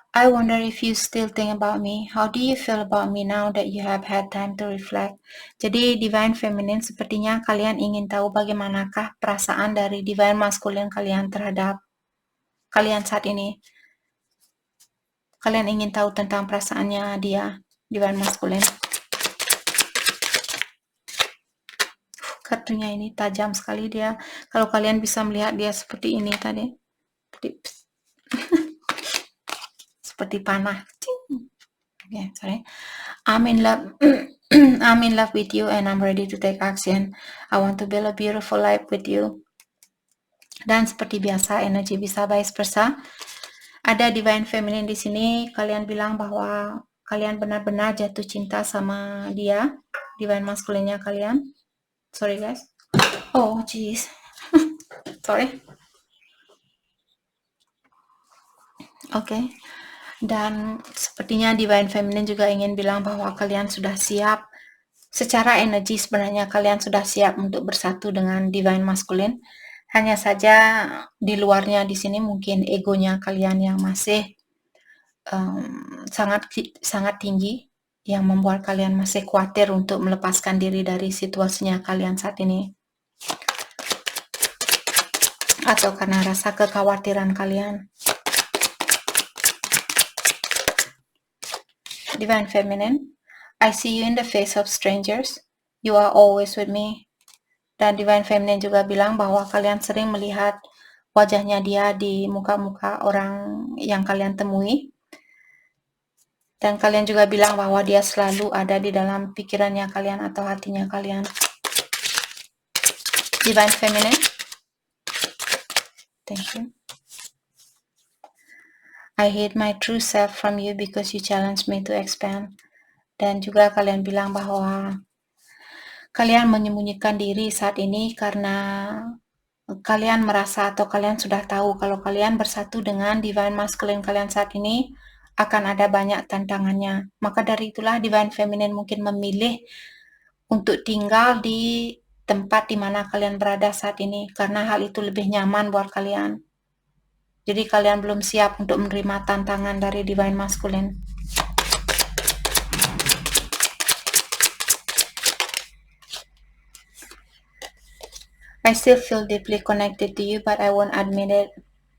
I wonder if you still think about me. How do you feel about me now that you have had time to reflect? Jadi Divine Feminine, sepertinya kalian ingin tahu bagaimanakah perasaan dari Divine Masculine kalian terhadap kalian saat ini. Kalian ingin tahu tentang perasaannya dia, Divine Masculine. Kartunya ini tajam sekali dia. Kalau kalian bisa melihat dia seperti ini tadi. Seperti panah. Okay, sorry. I'm in love. I'm in love with you and I'm ready to take action. I want to build a beautiful life with you. Dan seperti biasa, energi bisa vice versa. Ada Divine Feminine di sini. Kalian bilang bahwa kalian benar-benar jatuh cinta sama dia. Divine Masculine-nya kalian. Sorry guys. Oh jeez. Sorry. Oke. Dan sepertinya Divine Feminine juga ingin bilang bahwa kalian sudah siap. Secara energi sebenarnya kalian sudah siap untuk bersatu dengan Divine Masculine. Hanya saja di luarnya di sini mungkin egonya kalian yang masih sangat tinggi, yang membuat kalian masih khawatir untuk melepaskan diri dari situasinya kalian saat ini. Atau karena rasa kekhawatiran kalian. Divine Feminine, I see you in the face of strangers. You are always with me. Dan Divine Feminine juga bilang bahwa kalian sering melihat wajahnya dia di muka-muka orang yang kalian temui. Dan kalian juga bilang bahwa dia selalu ada di dalam pikirannya kalian atau hatinya kalian. Divine Feminine. Thank you. I hid my true self from you because you challenged me to expand. Dan juga kalian bilang bahwa kalian menyembunyikan diri saat ini karena kalian merasa atau kalian sudah tahu kalau kalian bersatu dengan Divine Masculine kalian saat ini akan ada banyak tantangannya. Maka dari itulah Divine Feminine mungkin memilih untuk tinggal di tempat di mana kalian berada saat ini karena hal itu lebih nyaman buat kalian. Jadi kalian belum siap untuk menerima tantangan dari Divine Masculine. I still feel deeply connected to you, but I won't admit it.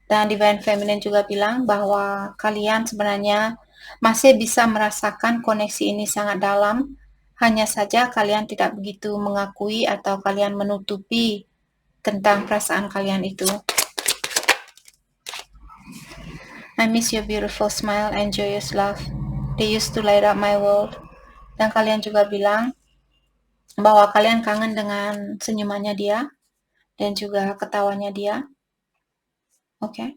Dan Divine Feminine juga bilang bahwa kalian sebenarnya masih bisa merasakan koneksi ini sangat dalam, Hanya saja kalian tidak begitu mengakui atau kalian menutupi tentang perasaan kalian itu. I miss your beautiful smile and joyous laugh. They used to light up my world. Dan kalian juga bilang bahwa kalian kangen dengan senyumannya dia dan juga ketawanya dia. Oke.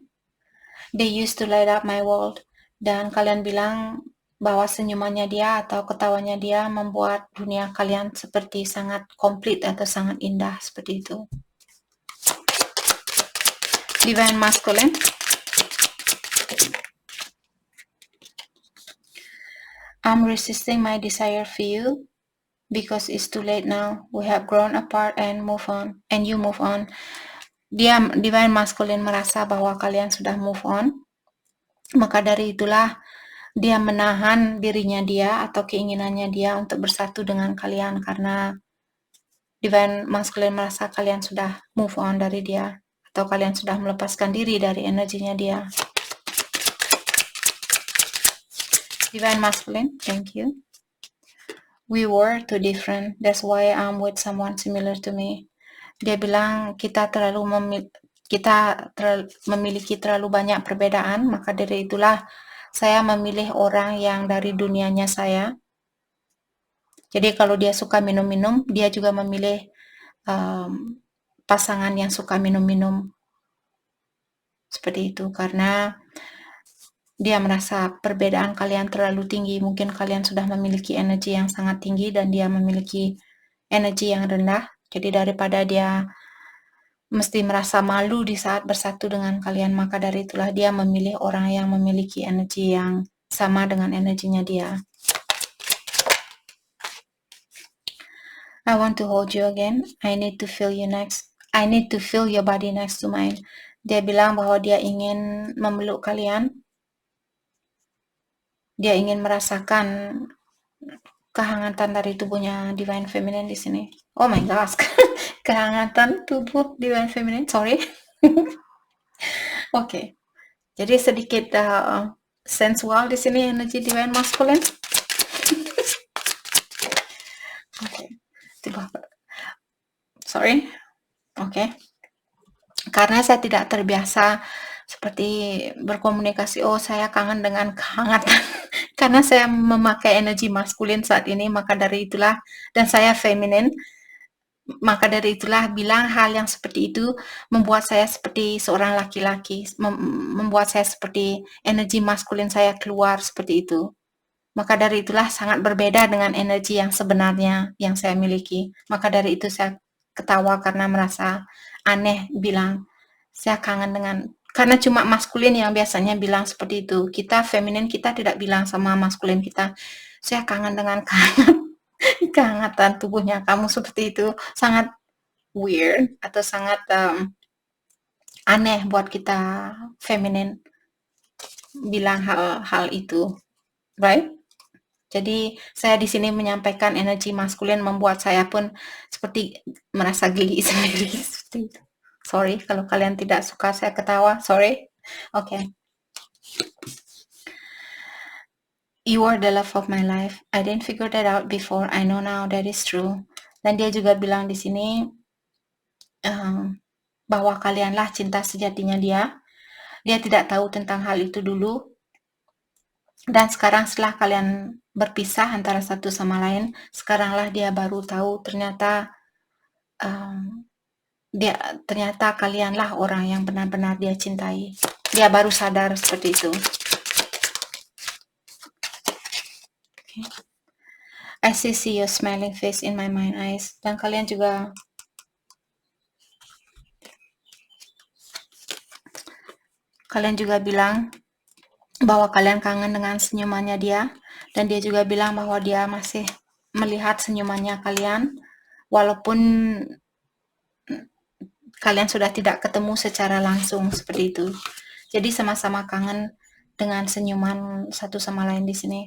They used to light up my world. Dan kalian bilang bahwa senyumannya dia atau ketawanya dia membuat dunia kalian seperti sangat komplit atau sangat indah, seperti itu. Divine Masculine. I'm resisting my desire for you because it's too late now. We have grown apart and move on, and you move on. Dia Divine Masculine merasa bahwa kalian sudah move on. Maka dari itulah dia menahan dirinya dia atau keinginannya dia untuk bersatu dengan kalian karena Divine Masculine merasa kalian sudah move on dari dia atau kalian sudah melepaskan diri dari energinya dia. Divine Masculine, thank you. We were too different. That's why I'm with someone similar to me. Dia bilang kita memiliki terlalu banyak perbedaan, maka dari itulah saya memilih orang yang dari dunianya saya. Jadi kalau dia suka minum-minum, dia juga memilih pasangan yang suka minum-minum. Seperti itu, karena dia merasa perbedaan kalian terlalu tinggi. Mungkin kalian sudah memiliki energi yang sangat tinggi dan dia memiliki energi yang rendah. Jadi daripada dia mesti merasa malu di saat bersatu dengan kalian, maka dari itulah dia memilih orang yang memiliki energi yang sama dengan energinya dia. I want to hold you again. I need to feel you next. I need to feel your body next to mine. Dia bilang bahwa dia ingin memeluk kalian. Dia ingin merasakan kehangatan dari tubuhnya Divine Feminine di sini. Oh my gosh, kehangatan tubuh Divine Feminine. Sorry. Oke. Jadi sedikit sensual di sini energi Divine Masculine. Oke. Sorry. Oke. Karena saya tidak terbiasa seperti berkomunikasi, oh saya kangen dengan kehangatan. Karena saya memakai energi maskulin saat ini, maka dari itulah, dan saya feminin, maka dari itulah bilang hal yang seperti itu membuat saya seperti seorang laki-laki, membuat saya seperti energi maskulin saya keluar seperti itu. Maka dari itulah sangat berbeda dengan energi yang sebenarnya yang saya miliki. Maka dari itu saya ketawa karena merasa aneh bilang, saya kangen dengan, karena cuma maskulin yang biasanya bilang seperti itu. Kita feminin, kita tidak bilang sama maskulin kita, saya kangen dengan kehangatan tubuhnya kamu seperti itu. Sangat weird atau sangat aneh buat kita feminin bilang hal itu, right? Jadi saya di sini menyampaikan energi maskulin membuat saya pun seperti merasa geli sendiri seperti itu. Sorry kalau kalian tidak suka saya ketawa, sorry. Okay. You are the love of my life. I didn't figure that out before. I know now that is true. Dan dia juga bilang di sini bahwa kalianlah cinta sejatinya dia. Dia tidak tahu tentang hal itu dulu. Dan sekarang setelah kalian berpisah antara satu sama lain, sekaranglah dia baru tahu ternyata ternyata kalianlah orang yang benar-benar dia cintai. Dia baru sadar seperti itu. Okay. I see your smiling face in my mind eyes. Dan kalian juga bilang bahwa kalian kangen dengan senyumannya dia, dan dia juga bilang bahwa dia masih melihat senyumannya kalian walaupun kalian sudah tidak ketemu secara langsung seperti itu. Jadi sama-sama kangen dengan senyuman satu sama lain di sini.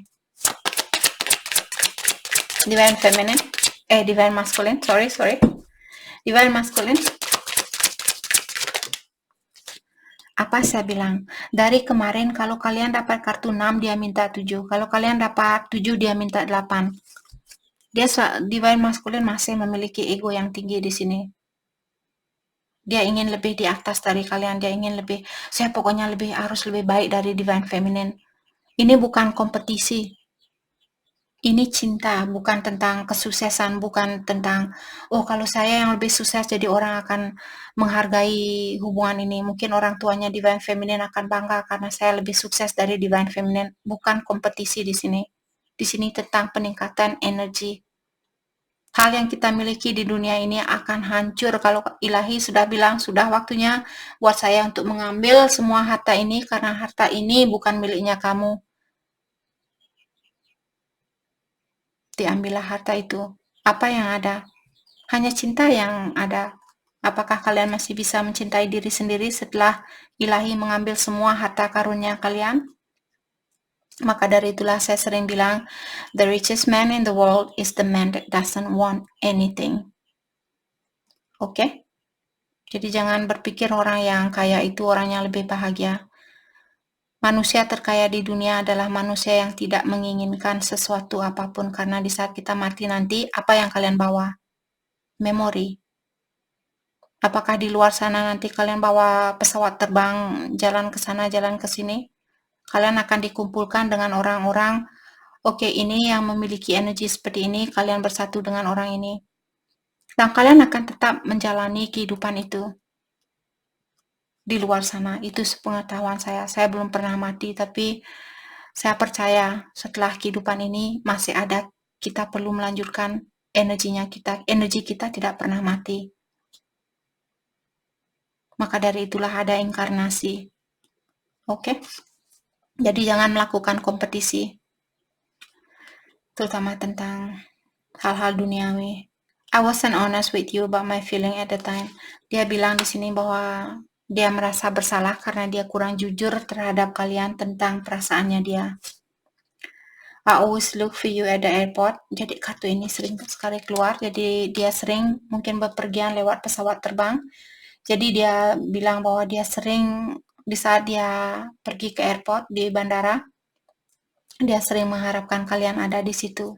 Divine Feminine, Divine Masculine, sorry. Divine Masculine. Apa saya bilang? Dari kemarin kalau kalian dapat kartu 6 dia minta 7. Kalau kalian dapat 7 dia minta 8. Divine masculine masih memiliki ego yang tinggi di sini. Dia ingin lebih di atas dari kalian, dia ingin lebih, saya pokoknya harus lebih baik dari divine feminine. Ini bukan kompetisi. Ini cinta, bukan tentang kesuksesan, bukan tentang, oh kalau saya yang lebih sukses jadi orang akan menghargai hubungan ini. Mungkin orang tuanya divine feminine akan bangga karena saya lebih sukses dari divine feminine. Bukan kompetisi di sini. Di sini tentang peningkatan energi. Hal yang kita miliki di dunia ini akan hancur kalau ilahi sudah bilang, sudah waktunya buat saya untuk mengambil semua harta ini karena harta ini bukan miliknya kamu. Diambillah harta itu. Apa yang ada? Hanya cinta yang ada. Apakah kalian masih bisa mencintai diri sendiri setelah ilahi mengambil semua harta karunia kalian? Maka dari itulah saya sering bilang, the richest man in the world is the man that doesn't want anything. Oke? Jadi jangan berpikir orang yang kaya itu orang yang lebih bahagia. Manusia terkaya di dunia adalah manusia yang tidak menginginkan sesuatu apapun, karena di saat kita mati nanti, apa yang kalian bawa? Memori. Apakah di luar sana nanti kalian bawa pesawat terbang, jalan ke sana, jalan ke sini? Kalian akan dikumpulkan dengan orang-orang, oke, ini yang memiliki energi seperti ini, kalian bersatu dengan orang ini. Dan kalian akan tetap menjalani kehidupan itu. Di luar sana, itu sepengetahuan saya. Saya belum pernah mati, tapi saya percaya setelah kehidupan ini masih ada, kita perlu melanjutkan energinya kita. Energi kita tidak pernah mati. Maka dari itulah ada inkarnasi. Oke? Jadi jangan melakukan kompetisi, terutama tentang hal-hal duniawi. I wasn't honest with you about my feeling at the time. Dia bilang di sini bahwa dia merasa bersalah karena dia kurang jujur terhadap kalian tentang perasaannya dia. I always look for you at the airport. Jadi kartu ini sering sekali keluar. Jadi dia sering mungkin bepergian lewat pesawat terbang. Jadi dia bilang bahwa dia sering di saat dia pergi ke airport di bandara, dia sering mengharapkan kalian ada di situ.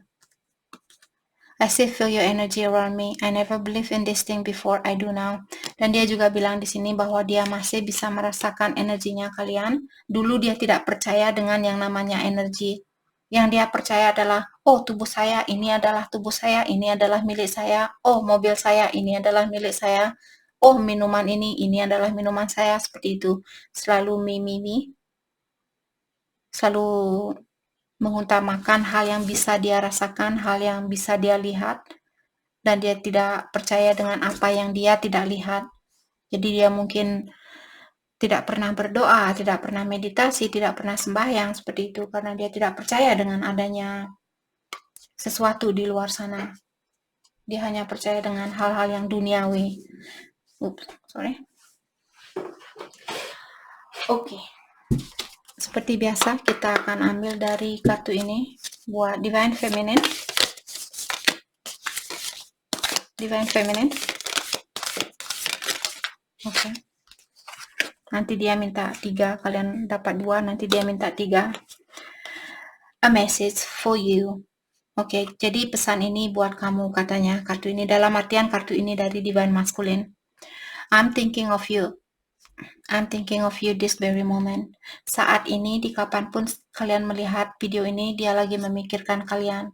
I still feel your energy around me. I never believed in this thing before, I do now. Dan dia juga bilang di sini bahwa dia masih bisa merasakan energinya kalian. Dulu dia tidak percaya dengan yang namanya energi. Yang dia percaya adalah, oh tubuh saya, ini adalah tubuh saya, ini adalah milik saya. Oh mobil saya, ini adalah milik saya. Oh minuman ini adalah minuman saya. Seperti itu. Selalu me. Selalu mengutamakan hal yang bisa dia rasakan, hal yang bisa dia lihat, dan dia tidak percaya dengan apa yang dia tidak lihat. Jadi dia mungkin tidak pernah berdoa, tidak pernah meditasi, tidak pernah sembahyang seperti itu, karena dia tidak percaya dengan adanya sesuatu di luar sana. Dia hanya percaya dengan hal-hal yang duniawi. Oke. Seperti biasa, kita akan ambil dari kartu ini buat Divine Feminine. Divine Feminine. Oke. Nanti dia minta 3, kalian dapat 2, nanti dia minta 3. A message for you. Oke, jadi pesan ini buat kamu, katanya kartu ini, dalam artian kartu ini dari Divine Masculine. I'm thinking of you. I'm thinking of you this very moment. Saat ini, di kapanpun kalian melihat video ini, dia lagi memikirkan kalian.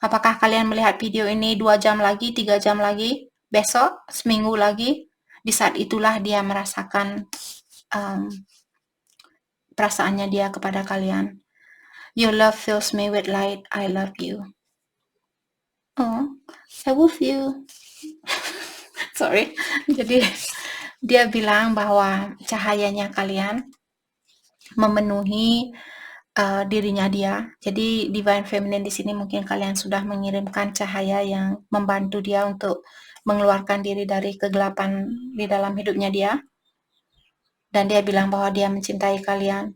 Apakah kalian melihat video ini 2 jam lagi, 3 jam lagi, besok, seminggu lagi? Di saat itulah dia merasakan perasaannya dia kepada kalian. Your love fills me with light. I love you. Oh, I love you. Sorry. Jadi dia bilang bahwa cahayanya kalian memenuhi dirinya dia. Jadi Divine Feminine di sini mungkin kalian sudah mengirimkan cahaya yang membantu dia untuk mengeluarkan diri dari kegelapan di dalam hidupnya dia. Dan dia bilang bahwa dia mencintai kalian.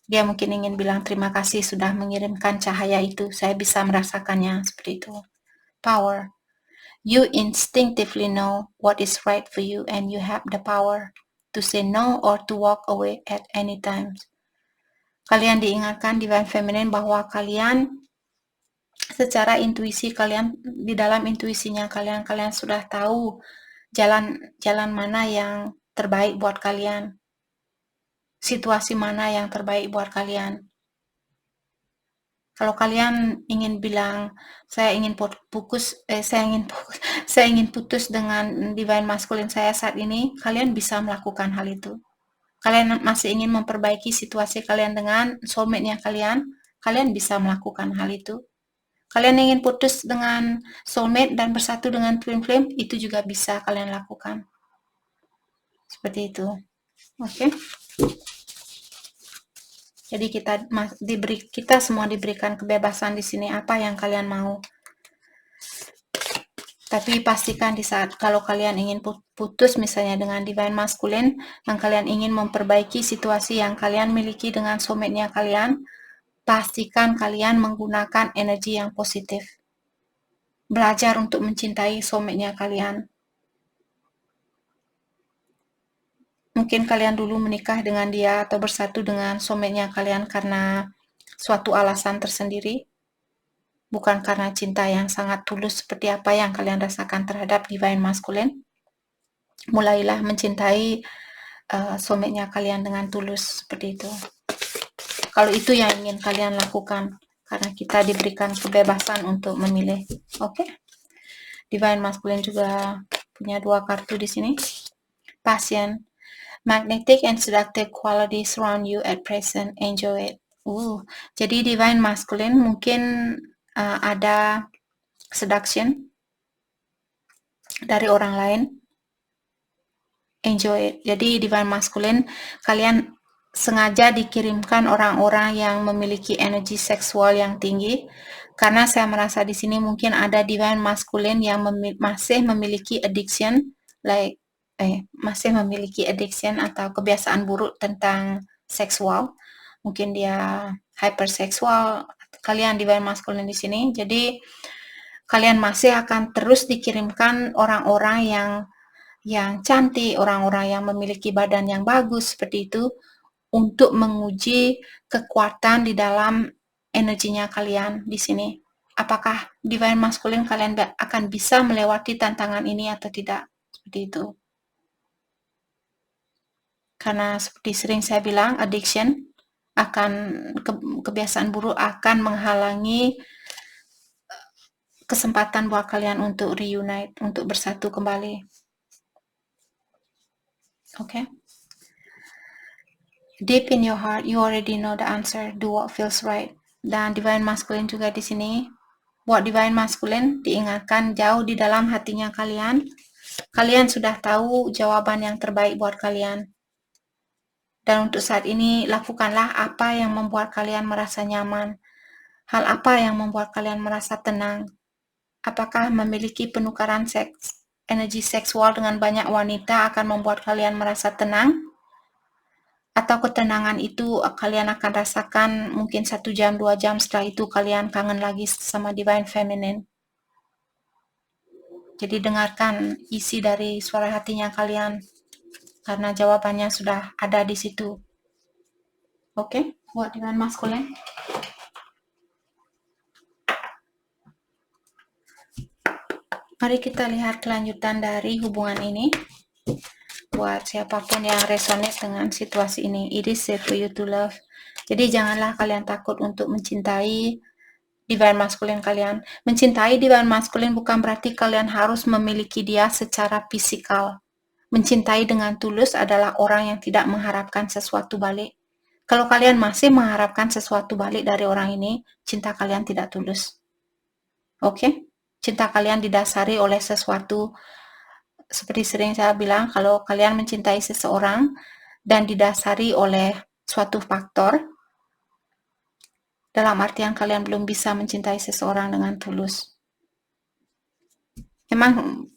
Dia mungkin ingin bilang terima kasih sudah mengirimkan cahaya itu. Saya bisa merasakannya seperti itu. Power. You instinctively know what is right for you and you have the power to say no or to walk away at any time. Kalian diingatkan Divine Feminine bahwa kalian secara intuisi kalian, di dalam intuisinya kalian sudah tahu jalan mana yang terbaik buat kalian, situasi mana yang terbaik buat kalian. Kalau kalian ingin bilang saya ingin putus dengan divine masculine saya saat ini, kalian bisa melakukan hal itu. Kalian masih ingin memperbaiki situasi kalian dengan soulmate-nya kalian bisa melakukan hal itu. Kalian ingin putus dengan soulmate dan bersatu dengan twin flame, itu juga bisa kalian lakukan. Seperti itu. Oke. Jadi kita semua diberikan kebebasan di sini apa yang kalian mau. Tapi pastikan di saat kalau kalian ingin putus misalnya dengan divine masculine, yang kalian ingin memperbaiki situasi yang kalian miliki dengan soulmate-nya kalian, pastikan kalian menggunakan energi yang positif. Belajar untuk mencintai soulmate-nya kalian. Mungkin kalian dulu menikah dengan dia atau bersatu dengan soulmate-nya kalian karena suatu alasan tersendiri, bukan karena cinta yang sangat tulus seperti apa yang kalian rasakan terhadap divine masculine. Mulailah mencintai soulmate-nya kalian dengan tulus seperti itu. Kalau itu yang ingin kalian lakukan, karena kita diberikan kebebasan untuk memilih. Oke? Divine masculine juga punya 2 kartu di sini. Passion. Magnetic and seductive qualities surround you at present. Enjoy it. Jadi divine masculine mungkin ada seduction dari orang lain. Enjoy it. Jadi divine masculine, kalian sengaja dikirimkan orang-orang yang memiliki energi seksual yang tinggi, karena saya merasa di sini mungkin ada divine masculine yang masih memiliki addiction, masih memiliki addiction atau kebiasaan buruk tentang seksual. Mungkin dia hyperseksual, kalian divine masculine di sini. Jadi kalian masih akan terus dikirimkan orang-orang yang cantik, orang-orang yang memiliki badan yang bagus seperti itu, untuk menguji kekuatan di dalam energinya kalian di sini. Apakah divine masculine kalian akan bisa melewati tantangan ini atau tidak? Seperti itu. Karena seperti sering saya bilang, addiction kebiasaan buruk akan menghalangi kesempatan buat kalian untuk reunite, untuk bersatu kembali. Okay? Deep in your heart, you already know the answer. Do what feels right. Dan divine masculine juga di sini. Buat divine masculine, diingatkan jauh di dalam hatinya kalian. Kalian sudah tahu jawaban yang terbaik buat kalian. Dan untuk saat ini, lakukanlah apa yang membuat kalian merasa nyaman. Hal apa yang membuat kalian merasa tenang. Apakah memiliki penukaran energi seksual dengan banyak wanita akan membuat kalian merasa tenang? Atau ketenangan itu kalian akan rasakan mungkin 1 jam, 2 jam, setelah itu kalian kangen lagi sama divine feminine. Jadi dengarkan isi dari suara hatinya kalian, karena jawabannya sudah ada di situ. Oke, buat divine masculine. Mari kita lihat kelanjutan dari hubungan ini. Buat siapapun yang resonate dengan situasi ini, it is safe for you to love. Jadi janganlah kalian takut untuk mencintai divine masculine kalian. Mencintai divine masculine bukan berarti kalian harus memiliki dia secara fisikal. Mencintai dengan tulus adalah orang yang tidak mengharapkan sesuatu balik. Kalau kalian masih mengharapkan sesuatu balik dari orang ini, cinta kalian tidak tulus. Oke? Cinta kalian didasari oleh sesuatu. Seperti sering saya bilang, kalau kalian mencintai seseorang dan didasari oleh suatu faktor, dalam artian kalian belum bisa mencintai seseorang dengan tulus. Memang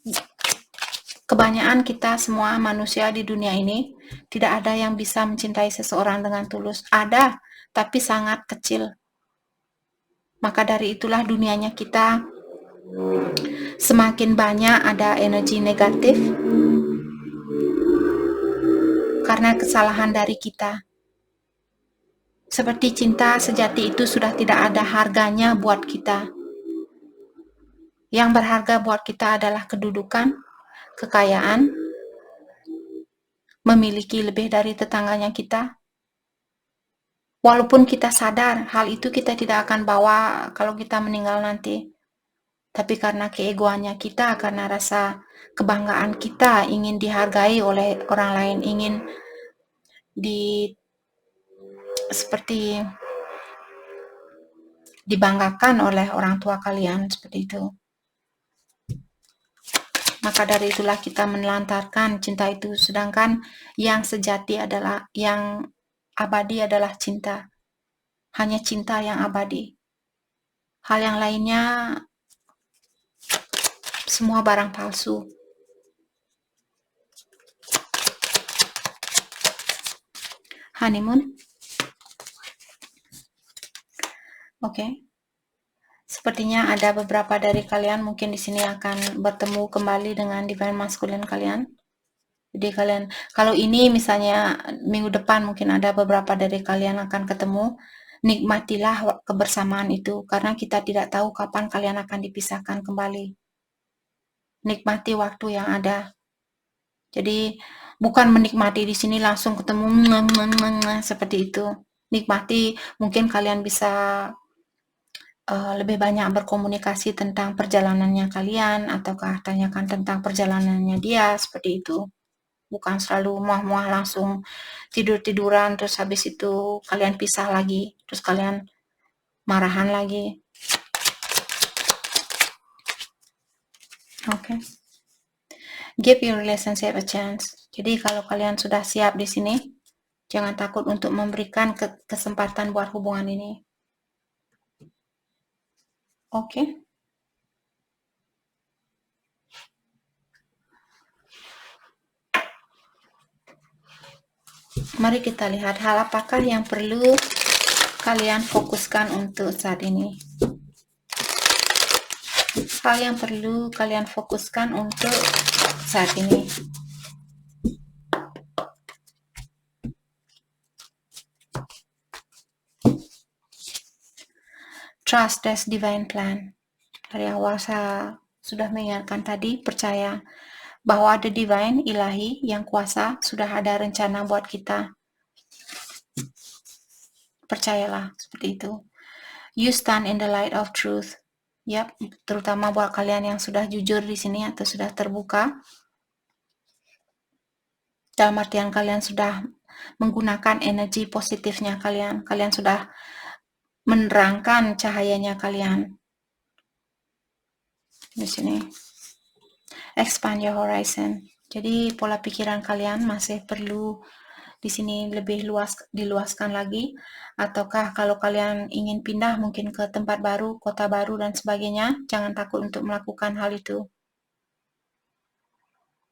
kebanyakan kita semua manusia di dunia ini tidak ada yang bisa mencintai seseorang dengan tulus. Ada, tapi sangat kecil. Maka dari itulah dunianya kita semakin banyak ada energi negatif karena kesalahan dari kita. Seperti cinta sejati itu sudah tidak ada harganya buat kita. Yang berharga buat kita adalah kedudukan, kekayaan, memiliki lebih dari tetangganya kita. Walaupun kita sadar hal itu kita tidak akan bawa kalau kita meninggal nanti. Tapi karena keegoannya kita, karena rasa kebanggaan kita ingin dihargai oleh orang lain, ingin seperti dibanggakan oleh orang tua kalian, seperti itu. Maka dari itulah kita menelantarkan cinta itu, sedangkan yang sejati adalah, yang abadi adalah cinta. Hanya cinta yang abadi. Hal yang lainnya semua barang palsu. Honeymoon. Oke. Sepertinya ada beberapa dari kalian mungkin di sini akan bertemu kembali dengan divine masculine kalian. Jadi kalian, kalau ini misalnya minggu depan mungkin ada beberapa dari kalian akan ketemu, nikmatilah kebersamaan itu, karena kita tidak tahu kapan kalian akan dipisahkan kembali. Nikmati waktu yang ada. Jadi bukan menikmati di sini langsung ketemu seperti itu. Nikmati, mungkin kalian bisa lebih banyak berkomunikasi tentang perjalanannya kalian, ataukah tanyakan tentang perjalanannya dia, seperti itu. Bukan selalu muah-muah langsung tidur-tiduran, terus habis itu kalian pisah lagi, terus kalian marahan lagi. Oke. Give your relationship a chance. Jadi kalau kalian sudah siap di sini, jangan takut untuk memberikan kesempatan buat hubungan ini. Oke. Mari kita lihat hal apakah yang perlu kalian fokuskan untuk saat ini. Hal yang perlu kalian fokuskan untuk saat ini. Trust this divine plan. Dari awal saya sudah mengingatkan tadi, percaya bahwa ada divine, ilahi, yang kuasa, sudah ada rencana buat kita. Percayalah, seperti itu. You stand in the light of truth. Yap, terutama buat kalian yang sudah jujur di sini atau sudah terbuka. Dalam artian kalian sudah menggunakan energi positifnya kalian. Kalian sudah menerangkan cahayanya kalian. Di sini. Expand your horizon. Jadi pola pikiran kalian masih perlu di sini lebih diluaskan lagi, ataukah kalau kalian ingin pindah mungkin ke tempat baru, kota baru dan sebagainya, jangan takut untuk melakukan hal itu.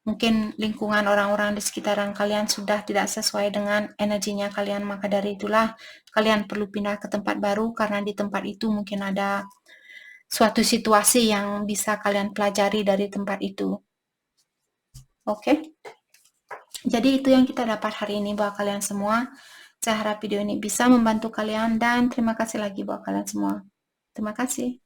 Mungkin lingkungan orang-orang di sekitaran kalian sudah tidak sesuai dengan energinya kalian, maka dari itulah kalian perlu pindah ke tempat baru, karena di tempat itu mungkin ada suatu situasi yang bisa kalian pelajari dari tempat itu. Oke? Jadi itu yang kita dapat hari ini buat kalian semua. Saya harap video ini bisa membantu kalian, dan terima kasih lagi buat kalian semua. Terima kasih.